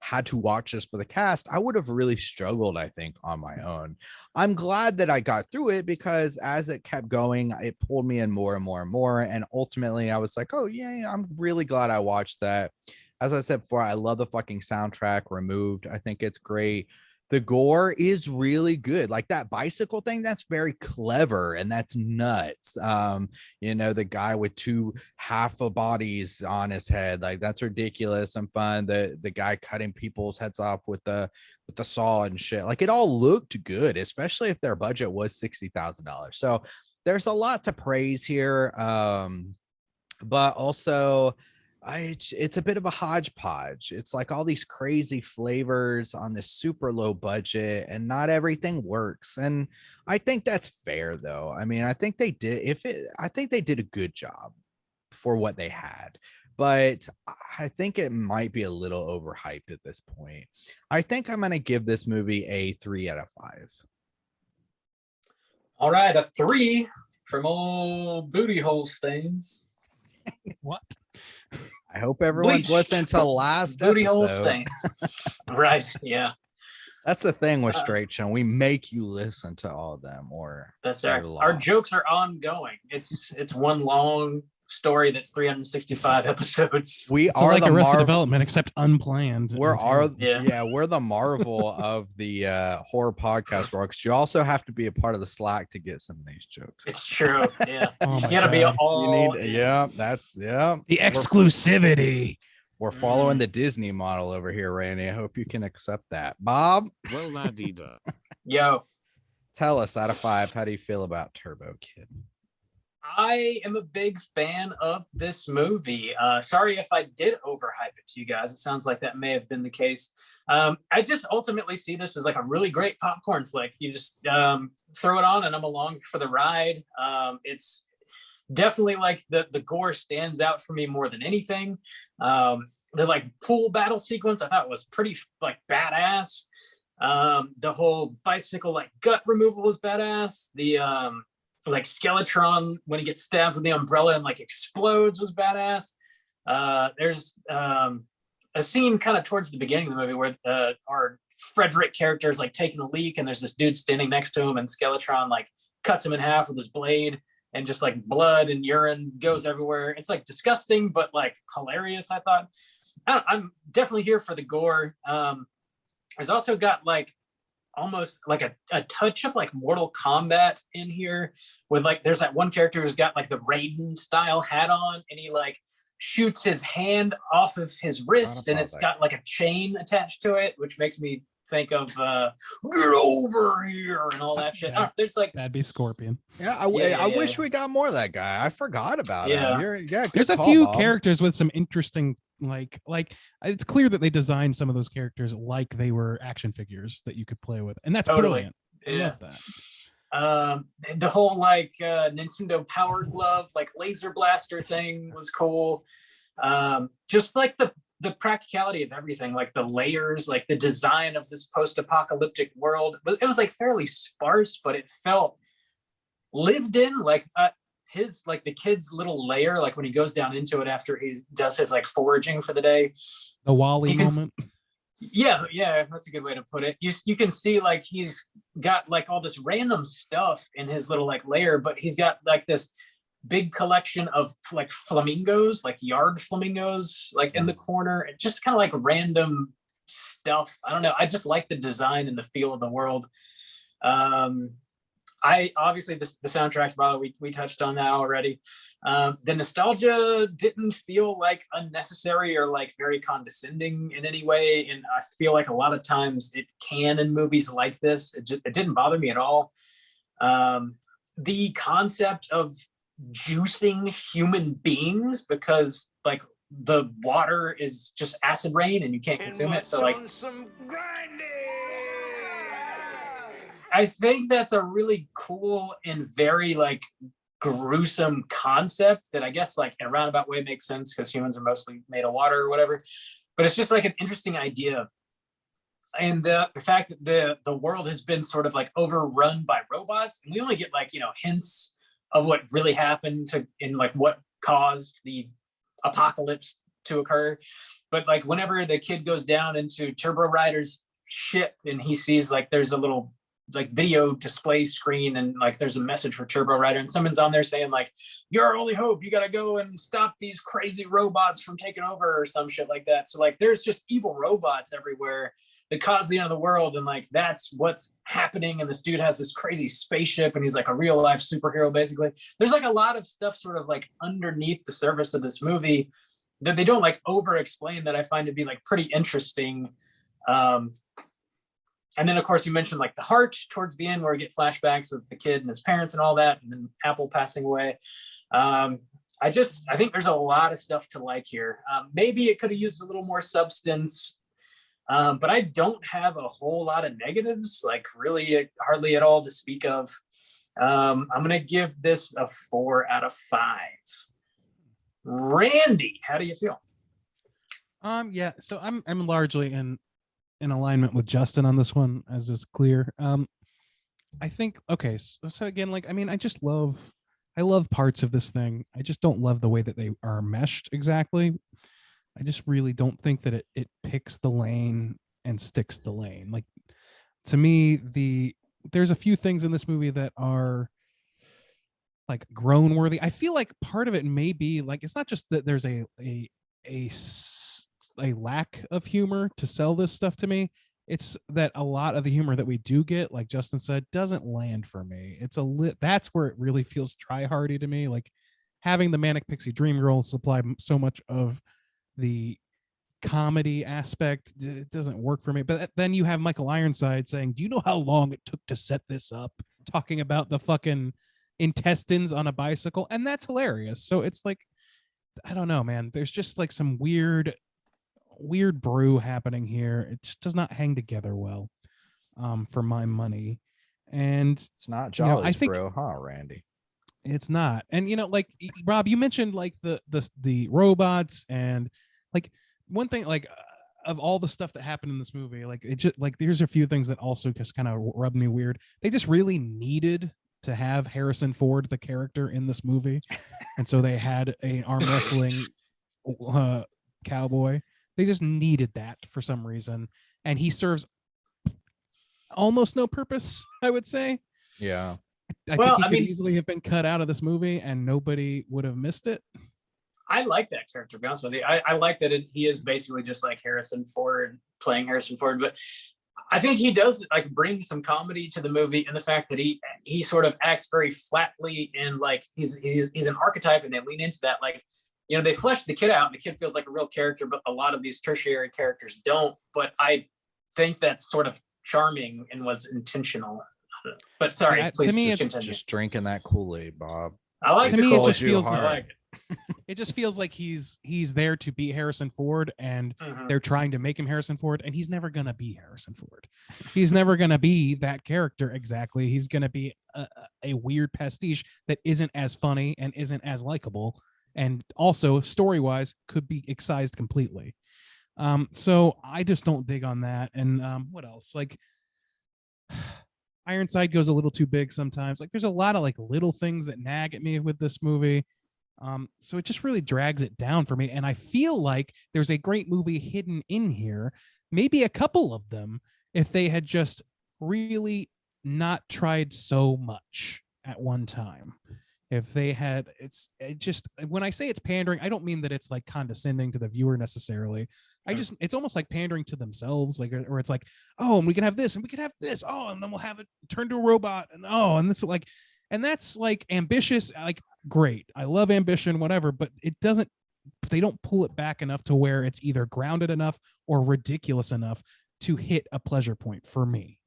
had to watch this for the cast, I would have really struggled, I think, on my own. I'm glad that I got through it, because as it kept going, it pulled me in more and more and more. And ultimately, I was like, oh, yeah, I'm really glad I watched that. As I said before, I love the fucking soundtrack, Removed. I think it's great. The gore is really good. Like that bicycle thing, that's very clever and that's nuts. The guy with two half of bodies on his head, like that's ridiculous and fun. The guy cutting people's heads off with the saw and shit. Like it all looked good, especially if their budget was $60,000. So there's a lot to praise here. But also it's a bit of a hodgepodge. It's like all these crazy flavors on this super low budget, and not everything works. And I think that's fair, though. I mean, I think they did a good job for what they had, but I think it might be a little overhyped at this point. I think I'm going to give this movie a 3 out of 5. All right, a 3 from old booty hole stains. What? I hope everyone's Bleach. listened to last Booty hole episode. stains. Right, yeah. That's the thing with Straight Show. We make you listen to all of them, or That's you're our lost. jokes are ongoing. It's one long story that's 365 episodes. We It's are like the Arrested Marvel. Development, except unplanned. We're Yeah. we're the Marvel of the horror podcast world, because you also have to be a part of the Slack to get some of these jokes. It's true. Yeah. Oh You my gotta be God. all You need, in. The exclusivity. We're following the Disney model over here, Randy. I hope you can accept that. Bob, Well, la dee da. Yo, tell us, out of 5, how do you feel about Turbo Kid? I am a big fan of this movie. Sorry if I did overhype it to you guys. It sounds like that may have been the case. I just ultimately see this as like a really great popcorn flick. You just throw it on and I'm along for the ride. It's definitely like the gore stands out for me more than anything. The like pool battle sequence I thought was pretty like badass. The whole bicycle like gut removal was badass. The like Skeletron when he gets stabbed with the umbrella and like explodes was badass. There's a scene kind of towards the beginning of the movie where our Frederick character is like taking a leak and there's this dude standing next to him and Skeletron like cuts him in half with his blade and just like blood and urine goes everywhere. It's like disgusting, but like hilarious, I thought. I'm definitely here for the gore. There's also got like almost like a touch of like Mortal Kombat in here with like, there's that one character who's got like the Raiden style hat on and he like shoots his hand off of his wrist and it's got like a chain attached to it, which makes me think of get over here and all that shit. There's like That'd be Scorpion. Yeah, I wish we got more of that guy. I forgot about him. There's a few characters with some interesting like it's clear that they designed some of those characters like they were action figures that you could play with, and that's brilliant. I love that. The whole like Nintendo Power Glove like laser blaster thing was cool. Just like the practicality of everything, like the layers, like the design of this post-apocalyptic world, but it was like fairly sparse, but it felt lived in. Like his like the kid's little lair, like when he goes down into it after he does his like foraging for the day. The Wally You can moment. Yeah, that's a good way to put it. You can see like he's got like all this random stuff in his little like lair, but he's got like this big collection of like flamingos, like yard flamingos, like in the corner, and just kind of like random stuff. I don't know. I just like the design and the feel of the world. I obviously the soundtrack's probably we touched on that already. The nostalgia didn't feel like unnecessary or like very condescending in any way, and I feel like a lot of times it can in movies like this. It didn't bother me at all. The concept of juicing human beings because like the water is just acid rain and you can't consume it, so like I think that's a really cool and very like gruesome concept that I guess like in a roundabout way makes sense because humans are mostly made of water or whatever. But it's just like an interesting idea. And the fact that the world has been sort of like overrun by robots, and we only get like, hints of what really happened in like what caused the apocalypse to occur. But like whenever the kid goes down into Turbo Rider's ship and he sees like there's a little like video display screen and like there's a message for Turbo Rider and someone's on there saying like, "You're our only hope, you gotta go and stop these crazy robots from taking over," or some shit like that. So like there's just evil robots everywhere that cause the end of the world, and like that's what's happening. And this dude has this crazy spaceship and he's like a real life superhero basically. There's like a lot of stuff sort of like underneath the surface of this movie that they don't like over explain that I find to be like pretty interesting. And then, of course, you mentioned like the heart towards the end where we get flashbacks of the kid and his parents and all that, and then Apple passing away. I think there's a lot of stuff to like here. Maybe it could have used a little more substance, but I don't have a whole lot of negatives, like really hardly at all to speak of. I'm going to give this a 4 out of 5. Randy, how do you feel? Yeah, so I'm largely in alignment with Justin on this one, as is clear. I think okay, so again, like I mean, I love parts of this thing. I just don't love the way that they are meshed exactly. I just really don't think that it picks the lane and sticks the lane. Like to me, there's a few things in this movie that are like groan worthy. I feel like part of it may be like it's not just that there's a lack of humor to sell this stuff to me. It's that a lot of the humor that we do get, like Justin said, doesn't land for me. That's where it really feels try-hardy to me. Like having the Manic Pixie Dream Girl supply so much of the comedy aspect, it doesn't work for me. But then you have Michael Ironside saying, "Do you know how long it took to set this up?" Talking about the fucking intestines on a bicycle, and that's hilarious. So it's like, I don't know, man. There's just like some weird brew happening here. It just does not hang together well, for my money. And It's not Jolly's I think bro, huh, Randy? it's not. And like Rob, you mentioned like the robots, and like one thing, like of all the stuff that happened in this movie, like it just like there's a few things that also just kind of rubbed me weird. They just really needed to have Harrison Ford, the character in this movie, and so they had an arm wrestling cowboy. They just needed that for some reason, and he serves almost no purpose, I would say. Yeah. I think he could easily have been cut out of this movie and nobody would have missed it. I like that character, to be honest with you. I like that he is basically just like Harrison Ford playing Harrison Ford, but I think he does like bring some comedy to the movie, and the fact that he sort of acts very flatly and like he's an archetype, and they lean into that. Like, they flesh the kid out and the kid feels like a real character, but a lot of these tertiary characters don't. But I think that's sort of charming and was intentional. But sorry, please to me, it's continue. Just drinking that Kool-Aid, Bob. I like to me, it just you feels hard. like it just feels like he's there to be Harrison Ford, and they're trying to make him Harrison Ford, and he's never gonna be Harrison Ford. He's never gonna be that character exactly. He's gonna be a weird pastiche that isn't as funny and isn't as likable, and also story-wise could be excised completely. So I just don't dig on that. And what else? Like, Ironside goes a little too big sometimes. Like there's a lot of like little things that nag at me with this movie. So it just really drags it down for me. And I feel like there's a great movie hidden in here, maybe a couple of them, if they had just really not tried so much at one time. If they had, it just, when I say it's pandering, I don't mean that it's like condescending to the viewer necessarily. It's almost like pandering to themselves, like, or it's like, oh, and we can have this and we can have this. Oh, and then we'll have it turn to a robot. And oh, and this like, and that's like ambitious, like great. I love ambition, whatever, but they don't pull it back enough to where it's either grounded enough or ridiculous enough to hit a pleasure point for me.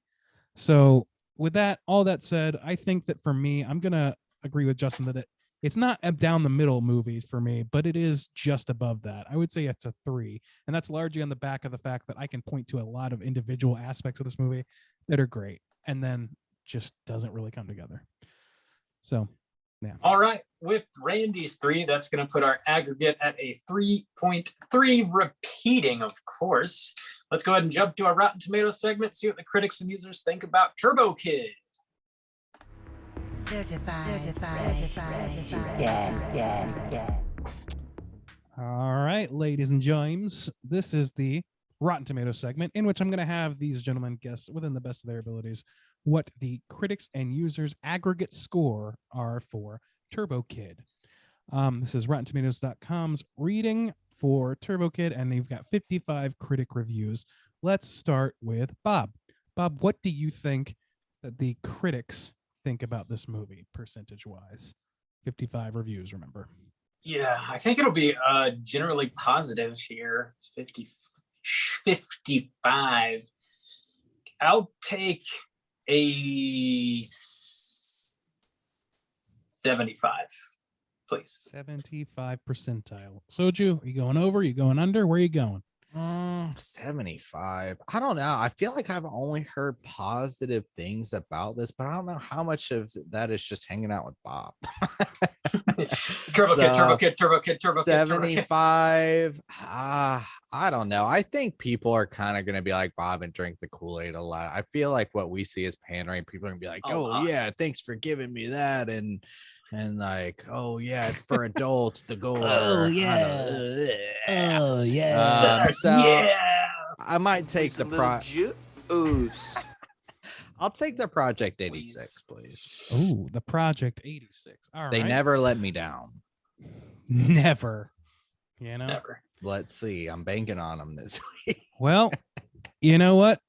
So with that, all that said, I think that for me, I'm going to agree with Justin that it's not a down the middle movie for me, but it is just above that. I would say it's a 3. And that's largely on the back of the fact that I can point to a lot of individual aspects of this movie that are great and then just doesn't really come together. So, yeah. All right. With Randy's 3, that's going to put our aggregate at a 3.3 repeating, of course. Let's go ahead and jump to our Rotten Tomatoes segment, see what the critics and users think about Turbo Kid. All right, ladies and gents, this is the Rotten Tomatoes segment in which I'm going to have these gentlemen guess within the best of their abilities what the critics and users aggregate score are for Turbo Kid. This is RottenTomatoes.com's reading for Turbo Kid, and they've got 55 critic reviews. Let's start with Bob. Bob, what do you think that the critics think about this movie percentage-wise? 55 reviews, remember. Yeah, I think it'll be generally positive here. 55. I'll take a 75, please. 75 percentile. Soju, are you going over? Are you going under? Where are you going? 75. I don't know. I feel like I've only heard positive things about this, but I don't know how much of that is just hanging out with Bob. Turbo Kid. 75. I don't know. I think people are kind of going to be like Bob and drink the Kool-Aid a lot. I feel like what we see is pandering. People are going to be like, yeah, thanks for giving me that. And like, oh yeah, it's for adults to go. Oh yeah. So I might take the I'll take the Project 86, please. Oh, the Project 86. All right. They never let me down. Never. You know? Never. Let's see. I'm banking on them this week. Well, you know what?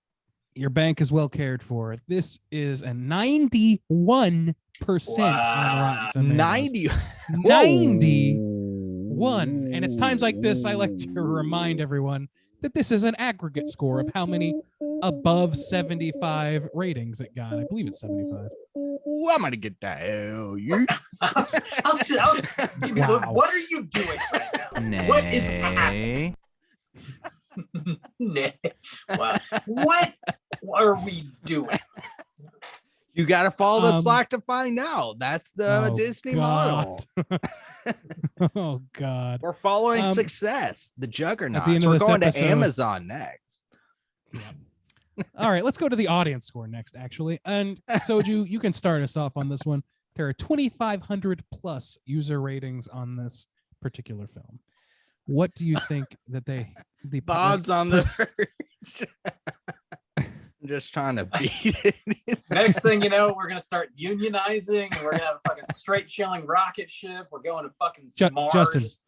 Your bank is well cared for. This is a 91% on Rotten Tomatoes. 91. And it's times like this I like to remind everyone that this is an aggregate score of how many above 75 ratings it got. I believe it's 75. I'm gonna get that. Hell yeah. Wow. What are you doing right now? What is happening? Wow. What are we doing? You got to follow the Slack to find out. That's the Disney model. Oh God. We're following success. The juggernaut. We're going episode, to Amazon next. Yeah. All right, let's go to the audience score next, actually. And Soju, you can start us off on this one. There are 2,500 plus user ratings on this particular film. What do you think that the Bob's on the verge. I'm just trying to beat it. Next thing you know, we're gonna start unionizing, and we're gonna have a fucking straight chilling rocket ship. We're going to fucking Mars.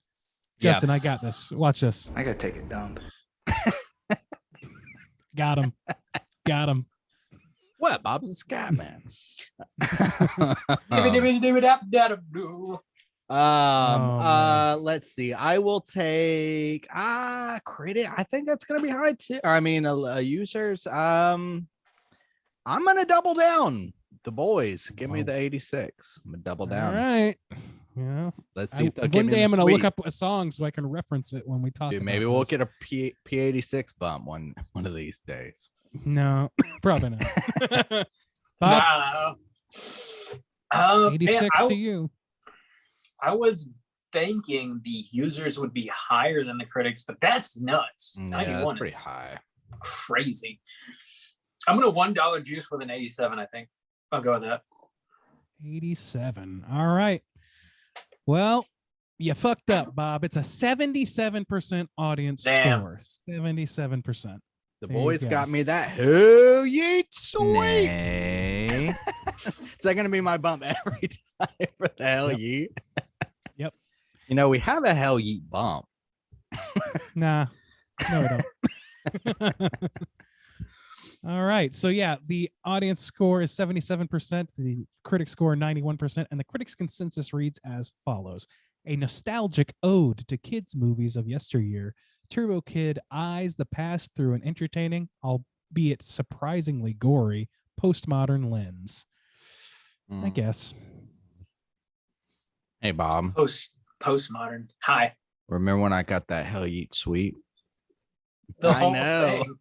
Justin, I got this. Watch this. I gotta take a dump. Got him. What? Bob's a scat man. Let's see. I will take critic. I think that's gonna be high too. I mean, users. I'm gonna double down. The boys, give me the 86. I'm gonna double down. All right. Yeah. Let's see. One day I'm gonna look up a song so I can reference it when we talk. Dude, maybe we'll get a P86 bump one of these days. No, probably not. Bob, 86 to you. I was thinking the users would be higher than the critics, but that's nuts. Yeah, that's pretty high. Crazy. I'm gonna $1 juice with an 87, I think. I'll go with that. 87. All right. Well, you fucked up, Bob. It's a 77% audience Damn. score. 77%. The There you boys go. got me that hell yeet sweet. Nay. Is that gonna be my bump every time for the hell Yep. yeet? Yep. You know, we have a hell yeet bump. Nah. No, we don't. All right. So yeah, the audience score is 77%, the critic score 91%, and the critics consensus reads as follows. A nostalgic ode to kids' movies of yesteryear, Turbo Kid eyes the past through an entertaining, albeit surprisingly gory, postmodern lens. I guess. Hey Bob, Postmodern. Hi. remember when I got that hell yeet sweet? The I whole know. thing.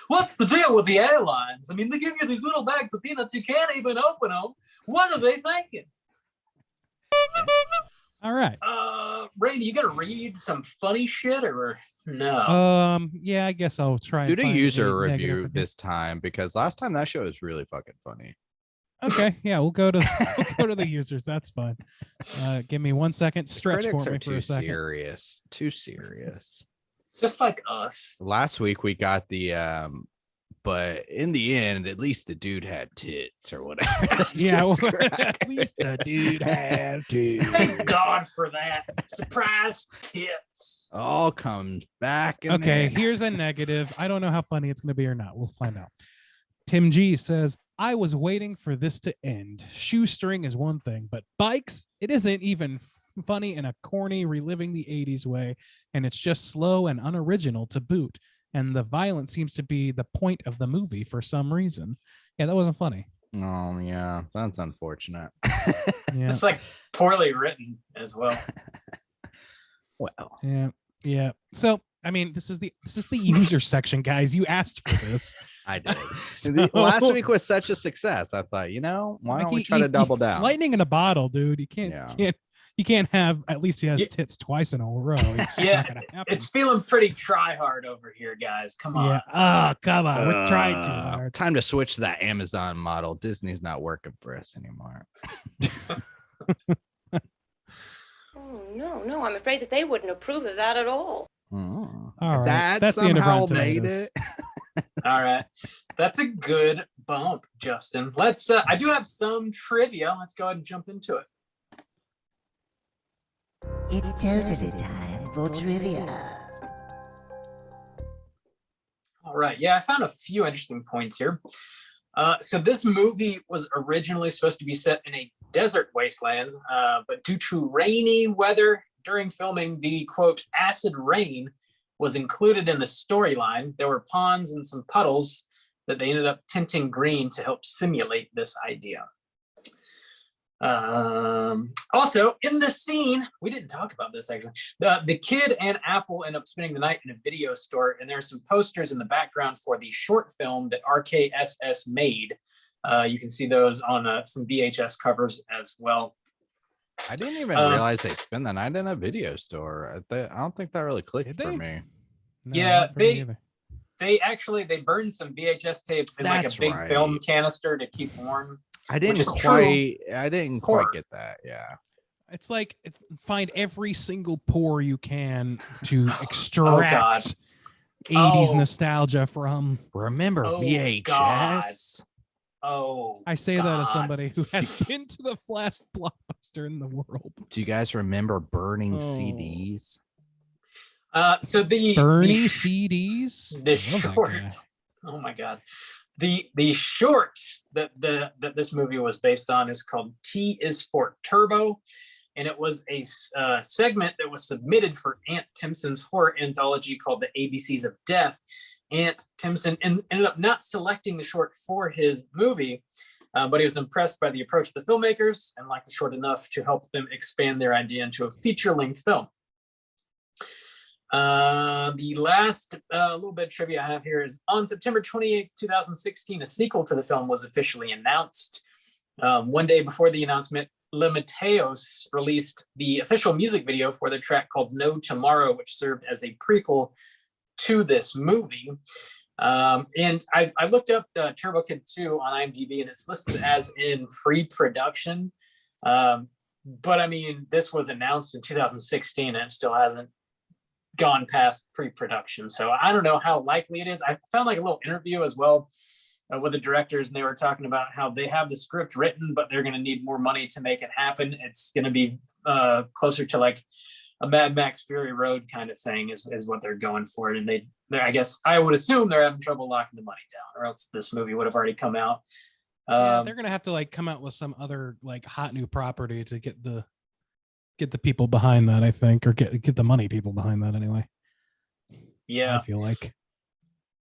What's the deal with the airlines? I mean, they give you these little bags of peanuts. You can't even open them. What are they thinking? All right. Randy, you gonna read some funny shit or no? Yeah, I guess I'll try. Do and a find user negative review review. this time because last time that show was really fucking funny. Okay, yeah, we'll go to the users. That's fine. Give me 1 second. Stretch Critics for are me for too a second. serious. Too serious. Just like us. Last week we got the but in the end, at least the dude had tits or whatever. That Yeah, shit's well, cracking. at least the dude had to. Thank God for that. Surprise tits. All comes back. In Okay, the here's a negative. I don't know how funny it's going to be or not. We'll find out. Tim G says, I was waiting for this to end. Shoestring is one thing, but bikes, it isn't even funny in a corny, reliving the 80s way, and it's just slow and unoriginal to boot. And the violence seems to be the point of the movie for some reason. Yeah, that wasn't funny. Oh yeah, that's unfortunate. Yeah, It's like poorly written as well. Well, yeah. So, I mean, this is the user section, guys. You asked for this. I did. So- Last week was such a success. I thought, why don't we Like, try to double down? Lightning in a bottle, dude. You can't have, at least he has Yeah. tits twice in a row. It's just Yeah, not gonna happen. It's feeling pretty try hard over here, guys. Come on. Yeah. Oh, come on. We're trying too hard. Time to switch to that Amazon model. Disney's not working for us anymore. Oh, no, I'm afraid that they wouldn't approve of that at all. Oh. All right. That That's the end of somehow Rotten made Tomatoes. it. All right. That's a good bump, Justin. Let's I do have some trivia. Let's go ahead and jump into it. It's totally time for trivia. All right. Yeah, I found a few interesting points here. So this movie was originally supposed to be set in a desert wasteland, but due to rainy weather during filming, the quote acid rain was included in the storyline. There were ponds and some puddles that they ended up tinting green to help simulate this idea. Also, in the scene, we didn't talk about this actually. The kid and Apple end up spending the night in a video store, and there are some posters in the background for the short film that RKSS made. You can see those on some VHS covers as well. I didn't even realize they spent the night in a video store. I don't think that really clicked Did for they? me. No, Yeah, not for me either. They burned some VHS tapes in like That's a big right. film canister to keep warm. I didn't is quite. I didn't Horror. quite get that. Yeah. It's like find every single pore you can to God. extract 80s Oh. nostalgia from. Remember Oh, VHS? Oh, I say that as God. somebody who has been to the last blockbuster in the world. Do you guys remember burning Oh. CDs? So the Bernie the, CDs. the I love that short. guy. Oh my God, the short that this movie was based on is called T is for Turbo, and it was a segment that was submitted for Aunt Timpson's horror anthology called The ABCs of Death. Aunt Timpson ended up not selecting the short for his movie, but he was impressed by the approach of the filmmakers and liked the short enough to help them expand their idea into a feature-length film. The last little bit of trivia I have here is on September 28th, 2016, a sequel to the film was officially announced. One day before the announcement, Le Mateos released the official music video for the track called No Tomorrow, which served as a prequel to this movie. And I looked up Turbo Kid 2 on IMDb, and it's listed as in pre-production. But I mean, this was announced in 2016 and it still hasn't gone past pre-production. So I don't know how likely it is. I found like a little interview as well with the directors, and they were talking about how they have the script written, but they're going to need more money to make it happen. It's going to be closer to like a Mad Max Fury Road kind of thing is what they're going for. And I guess I would assume they're having trouble locking the money down, or else this movie would have already come out. Yeah, they're gonna have to like come out with some other like hot new property to get the people behind that, I think, or get the money people behind that anyway. Yeah, I feel like.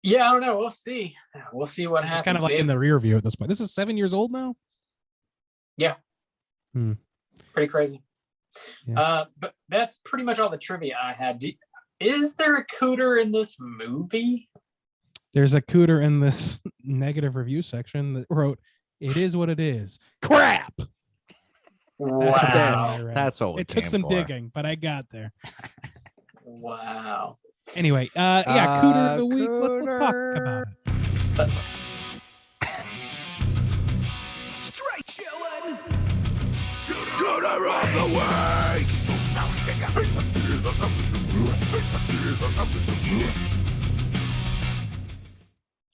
Yeah, I don't know. We'll see. We'll see what happens. It's kind of like in the rear view at this point. This is 7 years old now. Yeah. Pretty crazy. Yeah. But that's pretty much all the trivia I had. Is there a cooter in this movie? There's a cooter in this negative review section that wrote, "It is what it is. Crap." Wow. That's what it took some digging, but I got there. Wow. Anyway, yeah, cooter of the week. Let's talk about it. Straight chillin'. Cooter of the week.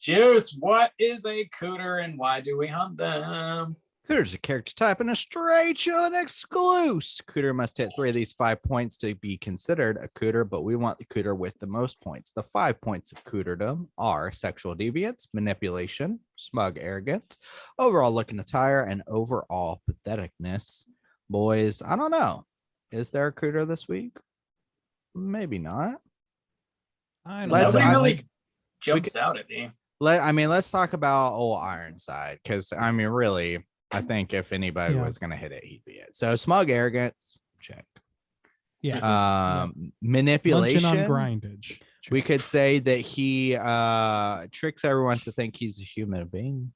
Juice, what is a cooter and why do we hunt them? Cooter is a character type and a straight chillin' exclusive. Cooter must hit 3 of these 5 points to be considered a cooter, but we want the cooter with the most points. The 5 points of cooterdom are sexual deviance, manipulation, smug arrogance, overall look and attire, and overall patheticness. Boys, I don't know. Is there a cooter this week? Maybe not. I don't Nobody know. really jumps out at me. Let's talk about old Ironside, because I mean, really, I think if anybody was gonna hit it, he'd be it. So smug arrogance, check. Yeah. Manipulation Munching on grindage. Check. We could say that he tricks everyone to think he's a human being.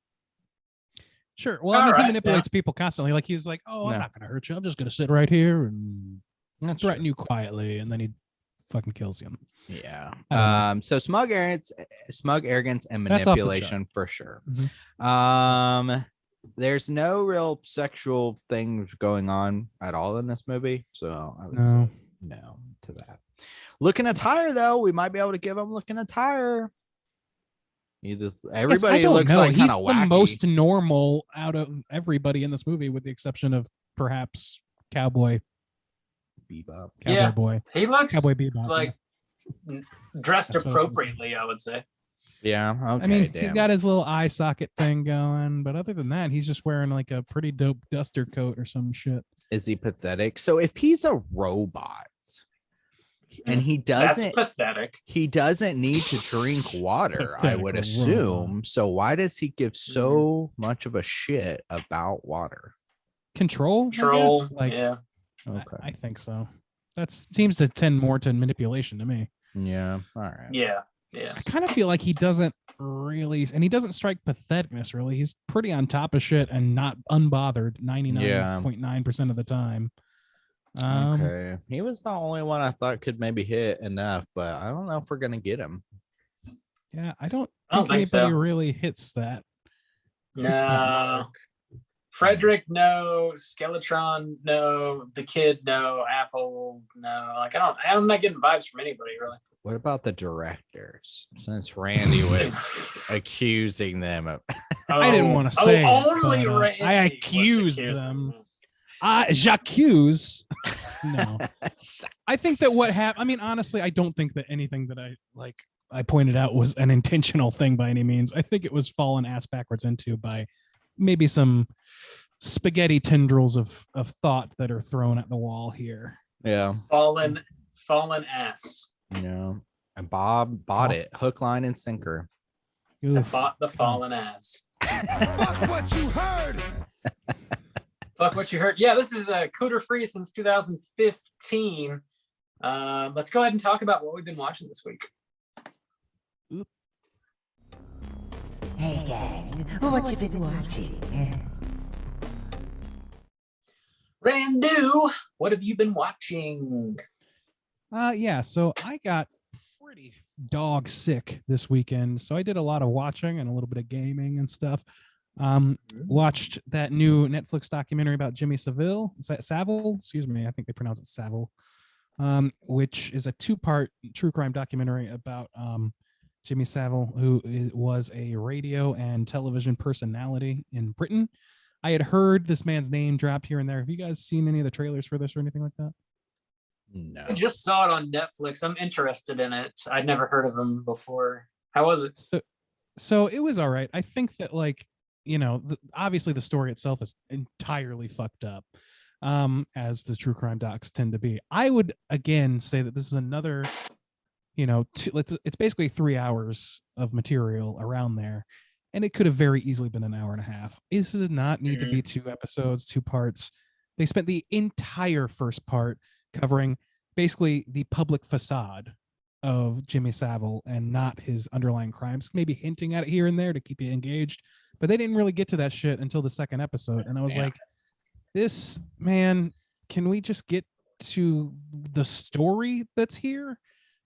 Sure. Well, I mean, he Alright, manipulates people constantly. Like he's like, "Oh, I'm not gonna hurt you. I'm just gonna sit right here and threaten you quietly," and then he fucking kills you. Yeah. I don't know. So smug arrogance, and That's off the manipulation for sure. Mhm. There's no real sexual things going on at all in this movie, so I would No. say no to that. Looking attire, though, we might be able to give him looking attire. Everybody looks like he's kind of the wacky. most normal out of everybody in this movie, with the exception of perhaps Cowboy Bebop. Yeah. Boy. He looks Cowboy Bebop. like dressed That's what I was appropriately, I would say. Yeah. Okay. I mean, damn. he's got his little eye socket thing going, but other than that, he's just wearing like a pretty dope duster coat or some shit. Is he pathetic? So if he's a robot and he That's doesn't, pathetic. he doesn't need to drink water, I Pathetic would robot. assume. So why does he give so much of a shit about water? Control? I Troll. guess? Like, Yeah. Okay. I think so. That seems to tend more to manipulation to me. Yeah. All right. Yeah. Yeah. I kind of feel like he doesn't really, and he doesn't strike patheticness really. He's pretty on top of shit and not unbothered 99.9% of the time. Okay. He was the only one I thought could maybe hit enough, but I don't know if we're gonna get him. Yeah, I don't I don't think think anybody so. really hits that. hits that No. mark. Frederick, no. Skeletron, no. The Kid, no. Apple, no. Like I'm not getting vibes from anybody really. What about the directors? Since Randy was accusing them of I didn't want to say it, only but, Randy I was accused accusing them. J'accuse. No. I think that what happened, I mean, honestly, I don't think that anything that I pointed out was an intentional thing by any means. I think it was fallen ass backwards into by maybe some spaghetti tendrils of thought that are thrown at the wall here. Yeah. Fallen ass. Yeah. And Bob bought it hook, line, and sinker. I Oof. bought the fallen ass. Fuck what you heard. Fuck what you heard. Yeah, this is Cooter free since 2015. Let's go ahead and talk about what we've been watching this week. Hey gang, what you been watching? Randu, what have you been watching? Yeah, so I got pretty dog sick this weekend, so I did a lot of watching and a little bit of gaming and stuff. Watched that new Netflix documentary about Jimmy Savile. Is that Savile? Excuse me, I think they pronounce it Savile. Which is a 2-part true crime documentary about Jimmy Savile, who was a radio and television personality in Britain. I had heard this man's name dropped here and there. Have you guys seen any of the trailers for this or anything like that? No. I just saw it on Netflix. I'm interested in it. I'd never heard of him before. How was it? So it was all right. I think that, like, you know, obviously the story itself is entirely fucked up, as the true crime docs tend to be. I would again say that this is another, you know, it's basically 3 hours of material around there, and it could have very easily been an hour and a half. This does not need to be 2 episodes, 2 parts. They spent the entire first part covering basically the public facade of Jimmy Savile and not his underlying crimes, maybe hinting at it here and there to keep you engaged. But they didn't really get to that shit until the second episode. And I was like, this, man, can we just get to the story that's here?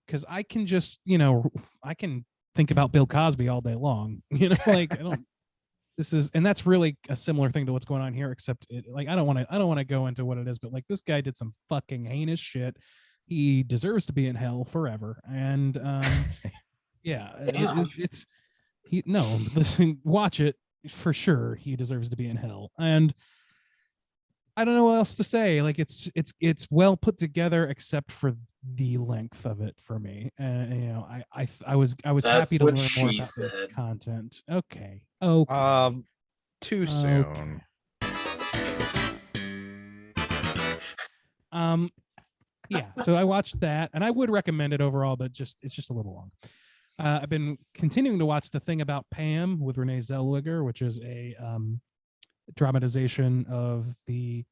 Because I can just, you know, I can think about Bill Cosby all day long. You know, like, I don't, this is, and that's really a similar thing to what's going on here, except it, like, I don't want to go into what it is, but like, this guy did some fucking heinous shit. He deserves to be in hell forever. And yeah, it's he, no, listen, watch it for sure. He deserves to be in hell. And I don't know what else to say. Like, it's well put together, except for the length of it for me. And you know, I was That's happy to what learn more she about this said. content. Okay. Too soon. Yeah, so I watched that, and I would recommend it overall, but it's just a little long. I've been continuing to watch The Thing About Pam with Renee Zellweger, which is a dramatization of the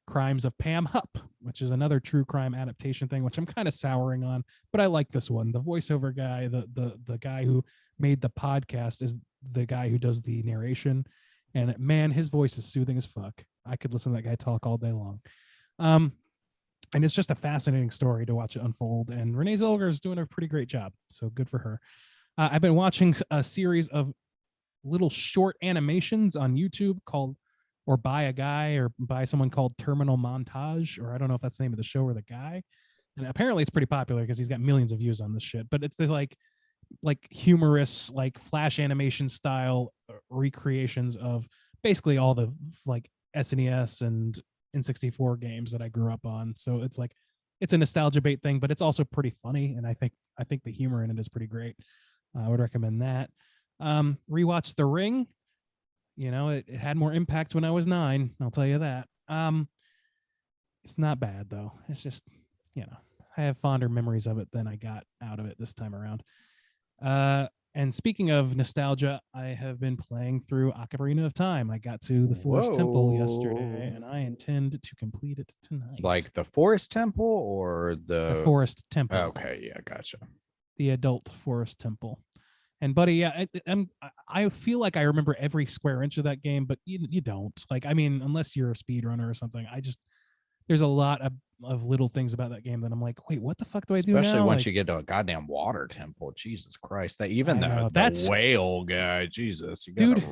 crimes of Pam Hupp, which is another true crime adaptation thing, which I'm kind of souring on, but I like this one. The voiceover guy, the guy who made the podcast, is the guy who does the narration, and man, his voice is soothing as fuck. I could listen to that guy talk all day long. And it's just a fascinating story to watch it unfold. And Renee Zellweger is doing a pretty great job. So good for her. I've been watching a series of little short animations on YouTube called, or by a guy or by someone called Terminal Montage, or I don't know if that's the name of the show or the guy. And apparently it's pretty popular because he's got millions of views on this shit. But it's, there's like humorous, like flash animation style recreations of basically all the like SNES and N64 games that I grew up on. So it's like, it's a nostalgia bait thing, but it's also pretty funny. And I think the humor in it is pretty great. I would recommend that. Rewatch The Ring. You know, it had more impact when I was 9. I'll tell you that. It's not bad though. It's just, you know, I have fonder memories of it than I got out of it this time around. And speaking of nostalgia, I have been playing through Ocarina of Time. I got to the Forest Temple yesterday, and I intend to complete it tonight. Like the Forest Temple or the Forest Temple. Okay, yeah, gotcha. The adult Forest Temple. And buddy, yeah, I feel like I remember every square inch of that game, but you don't. Like, I mean, unless you're a speedrunner or something, there's a lot of little things about that game that I'm like, wait, what the fuck do I do now? Especially once like, you get to a goddamn water temple. Jesus Christ. That even know, the whale guy, Jesus. Dude,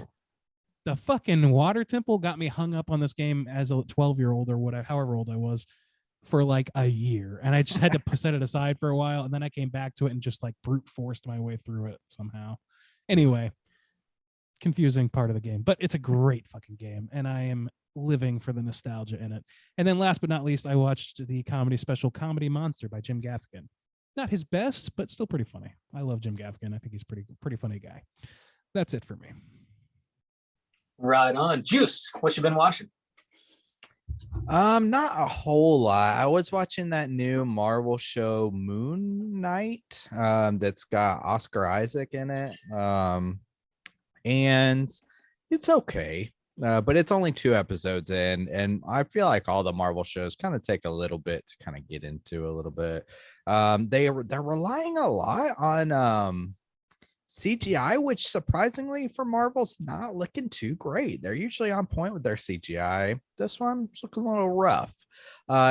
the fucking water temple got me hung up on this game as a 12-year-old or whatever, however old I was, for like a year. And I just had to set it aside for a while. And then I came back to it and just like brute forced my way through it somehow. Anyway, confusing part of the game, but it's a great fucking game. And I am living for the nostalgia in it. And then last but not least, I watched the comedy special Comedy Monster by Jim Gaffigan. Not his best, but still pretty funny. I love Jim Gaffigan. I think he's pretty funny guy. That's it for me. Right on. Juice, what you been watching? Not a whole lot. I was watching that new Marvel show Moon Knight, that's got Oscar Isaac in it. And it's okay. But it's only 2 episodes in, and I feel like all the Marvel shows kind of take a little bit to kind of get into a little bit. They're relying a lot on CGI, which surprisingly for Marvel's not looking too great. They're usually on point with their CGI. This one's looking a little rough.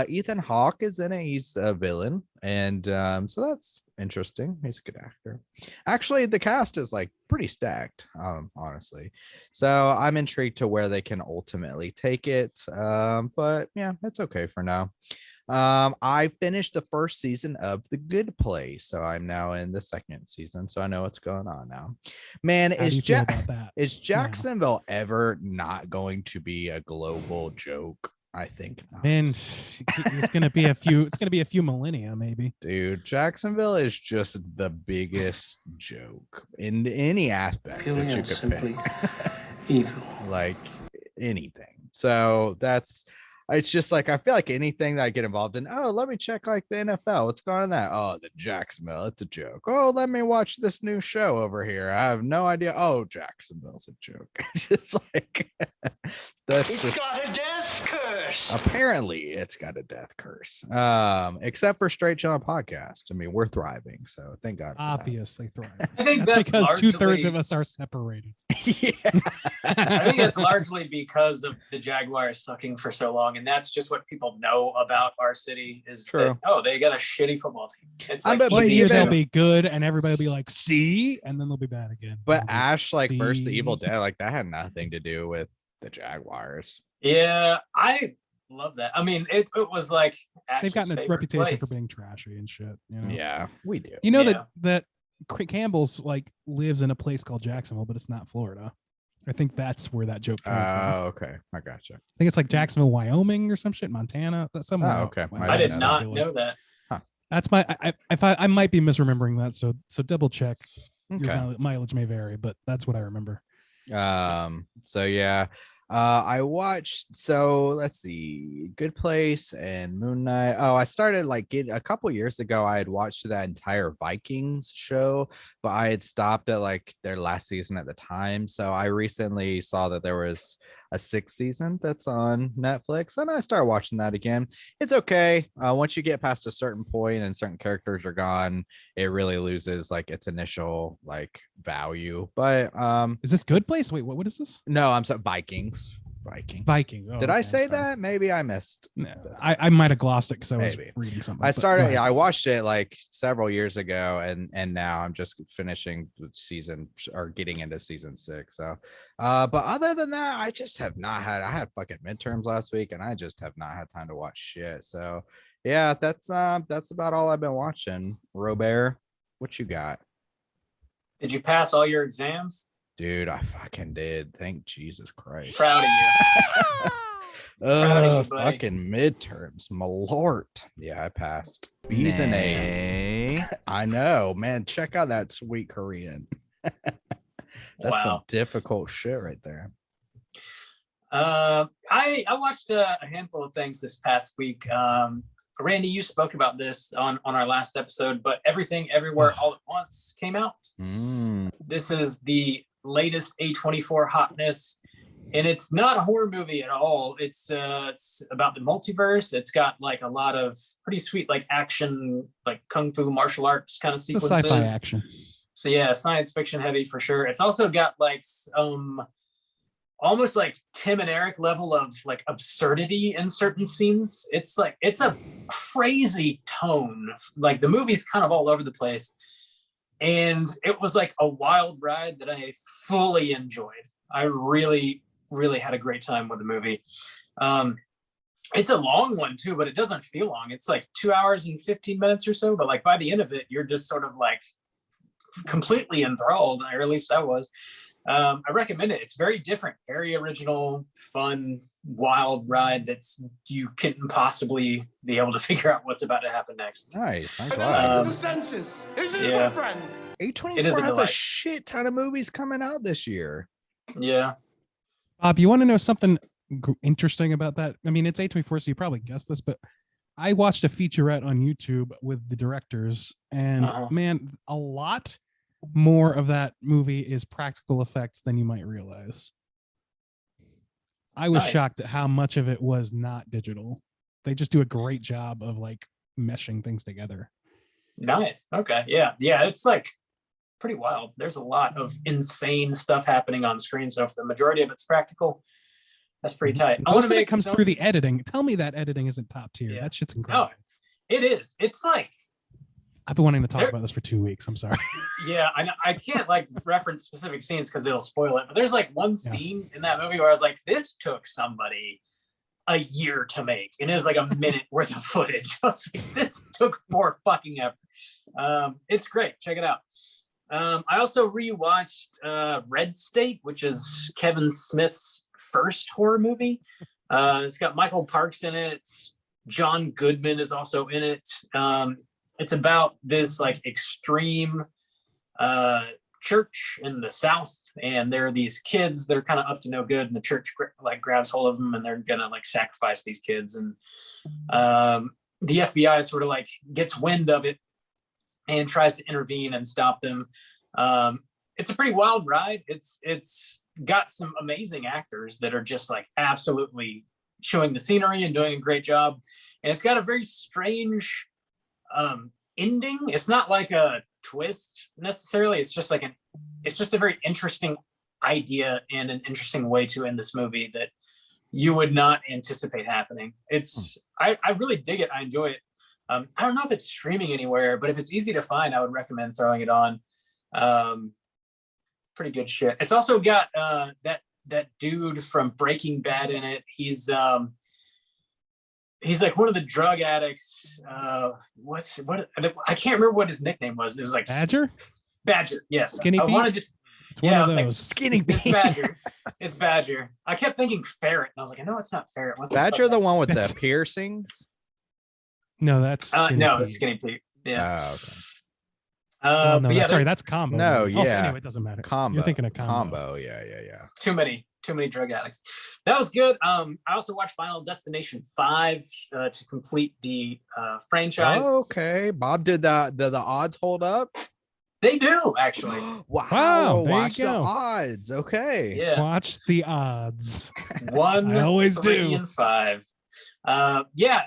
Ethan Hawke is in it. He's a villain, and so that's interesting. He's a good actor. Actually, the cast is like pretty stacked, honestly. So I'm intrigued to where they can ultimately take it. But yeah, it's okay for now. I finished the first season of The Good Place, so I'm now in the second season, so I know what's going on now. Man, How do you feel about that? is Jacksonville ever not going to be a global joke? I think not. Man, it's gonna be a few. It's gonna be a few millennia, maybe. Dude, Jacksonville is just the biggest joke in any aspect Purely that you and could simply pick. evil. Like anything. So that's it's just like I feel like anything that I get involved in. Oh, let me check like the NFL. What's going on that? Oh, the Jacksonville. It's a joke. Oh, let me watch this new show over here. I have no idea. Oh, Jacksonville's a joke. It's just like that's It's just got a death curse. apparently it's got a death curse. Except for Straight Chilling Podcast. I mean, we're thriving, so thank God. For Obviously, thriving. I think That's that's because largely, 2/3 of us are separated. that. Yeah. I think it's largely because of the Jaguars sucking for so long, and that's just what people know about our city is True. that they got a shitty football team. It's I like bet- One but easy year to they'll even- do. be good, and everybody will be like, "See," and then they'll be bad again. But They'll be, Ash like versus the Evil "See?" Dead, like that had nothing to do with the Jaguars. Yeah, I love that. I mean, it was like They've Ash's gotten a favorite reputation place. for being trashy and shit. You know? Yeah, we do. You know Yeah. that Campbell's like lives in a place called Jacksonville, but it's not Florida. I think that's where that joke came from. Oh, okay. I gotcha. I think it's like Jacksonville, Wyoming, or some shit, Montana. That's somewhere. Oh, out okay. west. I did know not Really. know that. That's my. I might be misremembering that. So double check. Your Okay. mileage may vary, but that's what I remember. So yeah. I watched, so let's see, Good Place and Moon Knight. Oh, I started like a couple years ago. I had watched that entire Vikings show, but I had stopped at like their last season at the time. So I recently saw that there was a 6th season that's on Netflix, and I started watching that again. It's okay. Once you get past a certain point and certain characters are gone, it really loses like its initial like value. But Is this Good Place? Wait, what is this? no, I'm sorry, Vikings. Vikings. Oh, Did I okay, say sorry. that? Maybe I missed. No, I might have glossed it because I was Maybe. reading something. I but go started. ahead. Yeah, I watched it like several years ago, and now I'm just finishing season or getting into season 6. So, but other than that, I just have not had. I had fucking midterms last week, and I just have not had time to watch shit. So, yeah, that's about all I've been watching. Robert, what you got? Did you pass all your exams? Dude, I fucking did. Thank Jesus Christ. Proud of you. Proud of you, buddy. Fucking midterms, my lord. Yeah, I passed. B's and A's. I know, man. Check out that sweet Korean. That's some Wow. difficult shit right there. I watched a handful of things this past week. Randy, you spoke about this on our last episode, but Everything Everywhere All at Once came out. This is the latest A24 hotness, and it's not a horror movie at all. It's about the multiverse. It's got like a lot of pretty sweet like action, like kung fu martial arts kind of It's a sequences. sci-fi action. So yeah, science fiction heavy for sure. It's also got like some almost like Tim and Eric level of like absurdity in certain scenes. It's like it's a crazy tone. Like the movie's kind of all over the place. And it was like a wild ride that I fully enjoyed. I really, really had a great time with the movie. It's a long one too, but it doesn't feel long. It's like 2 hours and 15 minutes or so. But like by the end of it, you're just sort of like completely enthralled, or at least I was. I recommend it. It's very different, very original, fun, wild ride that's you couldn't possibly be able to figure out what's about to happen next. Nice. I'm glad. Um, senses, isn't yeah. my friend? A24 it is a has a delight. shit ton of movies coming out this year. Yeah. Bob, you want to know something interesting about that? I mean, it's A24, so you probably guessed this, but I watched a featurette on YouTube with the directors, and man, a lot more of that movie is practical effects than you might realize. I was Nice. shocked at how much of it was not digital. They just do a great job of like meshing things together. Nice. Okay. Yeah. Yeah. It's like pretty wild. There's a lot of insane stuff happening on screen. So if the majority of it's practical, That's pretty tight. I Most want of to it make comes some- through the editing. Tell me that editing isn't top tier. Yeah. That shit's Oh, incredible. it is. It's like, I've been wanting to talk There- about this for 2 weeks. I'm sorry. yeah, I know. I can't like reference specific scenes because it'll spoil it. But there's like one Yeah. scene in that movie where I was like, this took somebody a year to make, and it was like a minute worth of footage. I was like, this took more fucking effort. It's great. Check it out. I also rewatched Red State, which is Kevin Smith's first horror movie. It's got Michael Parks in it. John Goodman is also in it. It's about this like extreme church in the South, and there are these kids that are kind of up to no good, and the church like grabs hold of them, and they're gonna like sacrifice these kids, and the FBI sort of like gets wind of it and tries to intervene and stop them. It's a pretty wild ride. It's got some amazing actors that are just like absolutely chewing the scenery and doing a great job, and it's got a very strange ending. It's not like a twist necessarily. It's just a very interesting idea and an interesting way to end this movie that you would not anticipate happening. I really dig it. I enjoy it. I don't know if it's streaming anywhere, but if it's easy to find, I would recommend throwing it on. Pretty good shit. It's also got that dude from Breaking Bad in it. He's like one of the drug addicts. What I can't remember what his nickname was. It was like Badger? Badger. Yes. Skinny I Pete? want to just It's one Yeah, I of was like, those. Skinny it's Pete. Badger. It's Badger. I kept thinking Ferret, and I was like, I know it's not Ferret. What's his Badger, fucking the name? one with That's- the piercings. No, that's Skinny No, Pete. it's Skinny Pete. Yeah. Oh, okay. Oh, no, But yeah, sorry, there- that's combo. No, Also, yeah. anyway, it doesn't matter. Combo. You're thinking of combo. Combo. Yeah. too many drug addicts. That was good. I also watched Final Destination 5 to complete the franchise. Okay. Bob, did the odds hold up? They do actually. Wow. Wow, there you Watch the go. odds. Okay. Yeah. Watch the odds. 1, I always 3, do. and 5. Yeah,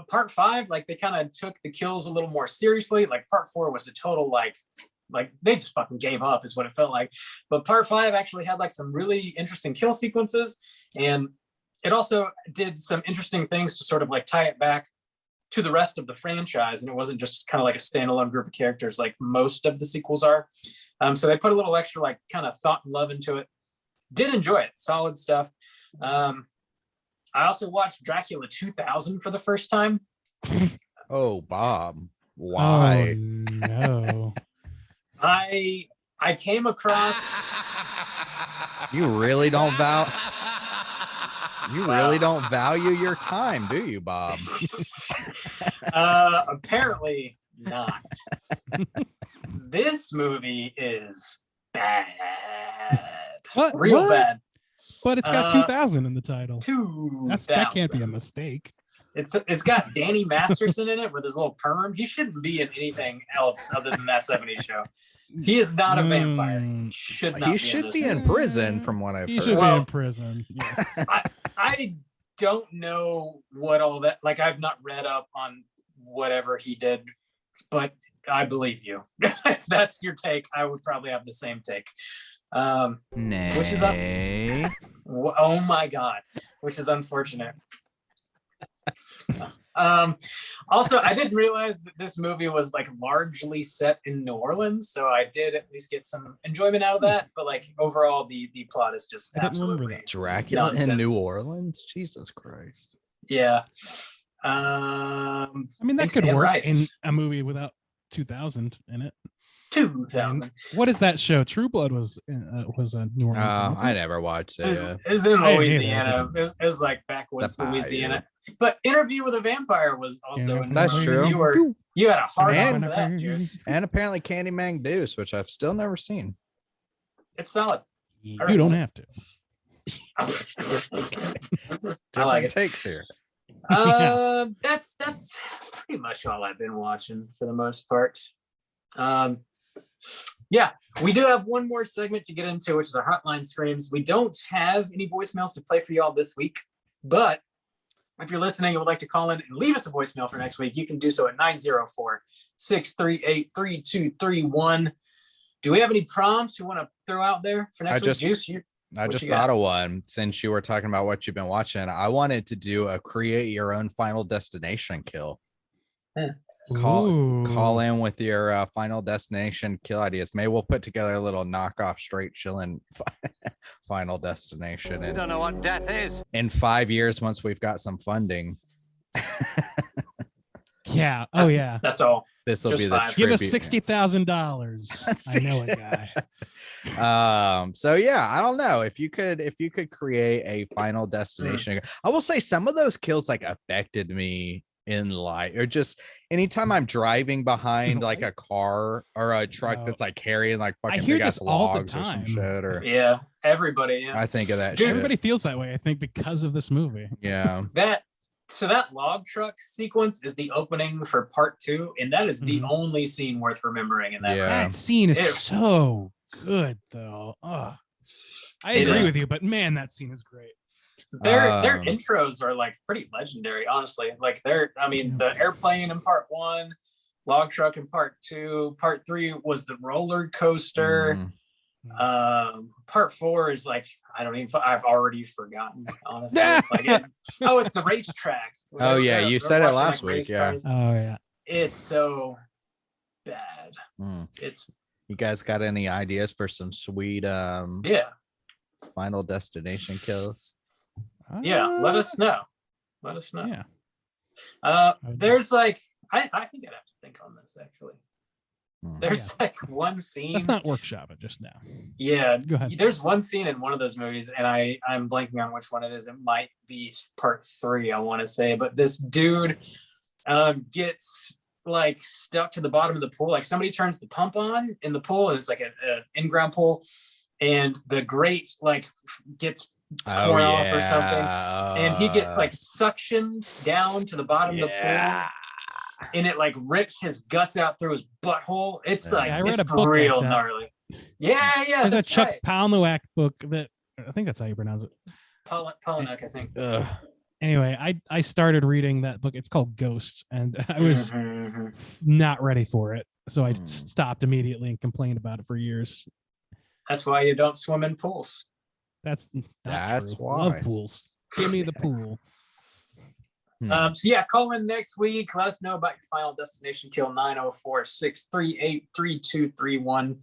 part 5, like they kind of took the kills a little more seriously. Like part 4 was a total like they just fucking gave up is what it felt like. But part 5 actually had like some really interesting kill sequences, and it also did some interesting things to sort of like tie it back to the rest of the franchise, and it wasn't just kind of like a standalone group of characters like most of the sequels are. So they put a little extra like kind of thought and love into it. Did enjoy it. Solid stuff. I also watched Dracula 2000 for the first time. Oh, Bob. Oh, Why? no. I came across You really don't value your time, do you, Bob? apparently not. This movie is bad. What? Real What? bad. But it's got 2000 in the title. 2000. That can't be a mistake. It's got Danny Masterson in it with his little perm. He shouldn't be in anything else other than that 70s show. He is not a vampire. He should not. He should be in prison, from what I've He heard. should Well- be in prison. Yes. I don't know what all that, like, I've not read up on whatever he did, but I believe you. If that's your take, I would probably have the same take. Which is oh my god, which is unfortunate. Also, I didn't realize that this movie was like largely set in New Orleans, so I did at least get some enjoyment out of that. But like overall, the plot is just I didn't remember absolutely that. Dracula in Nonsense. New Orleans? Jesus Christ. yeah. I mean, that Thanks, could Anne work Rice. in a movie without 2000 in it. 2000. What is that show? True Blood was New Orleans. Oh, wasn't I it? never watched it. Yeah. It was in I didn't either. Louisiana. It was like backwoods The bayou. Louisiana. But Interview with a Vampire was also in That's Louisiana. true. You had a hard on And- for that, Juice. And apparently Candyman Deuce, which I've still never seen. It's solid. You don't have to. I like it. Takes here. That's pretty much all I've been watching for the most part. Yeah, we do have one more segment to get into, which is our hotline screams. We don't have any voicemails to play for y'all this week, but if you're listening and would like to call in and leave us a voicemail for next week, you can do so at 904-638-3231. Do we have any prompts you want to throw out there for next week? just- Juice, you I What just you got? thought of one since you were talking about what you've been watching. I wanted to do a create your own Final Destination kill. Call Ooh. in with your Final Destination kill ideas. Maybe we'll put together a little knockoff straight chilling Final Destination. You And don't know what death is. in 5 years, once we've got some funding, Yeah. Oh yeah. That's all. this will Just be the five. Give us tribute. $60,000. I know a guy. So yeah, I don't know if you could create a Final Destination. I will say some of those kills like affected me in life, or just anytime I'm driving behind like a car or a truck that's like carrying like I fucking hear big ass this all the logs or some time. shit, or Yeah, everybody. Yeah. I think of that Dude, shit. Everybody feels that way, I think, because of this movie. Yeah. That log truck sequence is the opening for part 2, and that is the only scene worth remembering in that. Yeah. That scene is It- so good, though. Ugh. I It agree is. with you, but man, that scene is great. Their intros are like pretty legendary, honestly. Like the airplane in part 1, log truck in part 2, part 3 was the roller coaster. Part 4 is like I've already forgotten, honestly. It's the racetrack. Oh, yeah, They're you said it watching, last like, week, race yeah. cars. Oh yeah. It's so bad. It's You guys got any ideas for some sweet yeah. Final Destination kills? Let us know. Yeah. There's like I think I'd have to think on this actually. There's Yeah. like one scene. Let's not workshop it just now. Yeah, Go ahead. there's one scene in one of those movies, and I'm blanking on which one it is. It might be part 3, I want to say, but this dude gets like stuck to the bottom of the pool. Like somebody turns the pump on in the pool, and it's like an in-ground pool, and the grate like gets torn off or something, and he gets like suctioned down to the bottom of the pool. And it like rips his guts out through his butthole. It's like I read it's a book real like that. gnarly. Yeah, There's a that's Chuck right. Palahniuk book that I think that's how you pronounce it. Palahniuk, I think. Anyway, I started reading that book. It's called Ghost, and I was not ready for it, so I stopped immediately and complained about it for years. That's why you don't swim in pools. That's That's true. why. Love pools. Give me the pool. So yeah, call in next week. Let us know about your Final Destination kill. 904-638-3231.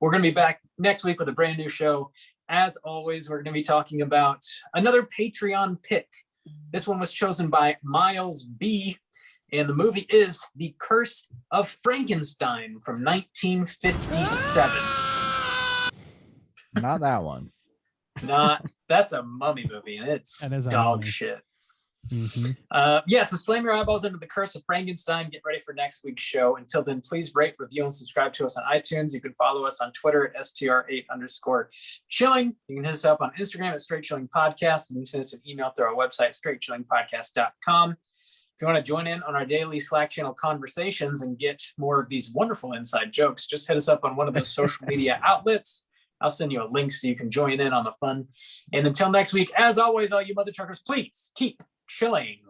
We're going to be back next week with a brand new show. As always, we're going to be talking about another Patreon pick. This one was chosen by Miles B. And the movie is The Curse of Frankenstein from 1957. Not that one. That's a mummy movie, and it's That is a dog mummy. shit. Mm-hmm. So slam your eyeballs into The Curse of Frankenstein. Get ready for next week's show. Until then, please rate, review, and subscribe to us on iTunes. You can follow us on Twitter at STR8_chilling. You can hit us up on Instagram at Straight Chilling Podcast. And you can send us an email through our website, straightchillingpodcast.com. If you want to join in on our daily Slack channel conversations and get more of these wonderful inside jokes, just hit us up on one of those social media outlets. I'll send you a link so you can join in on the fun. And until next week, as always, all you mother truckers, please keep chilling.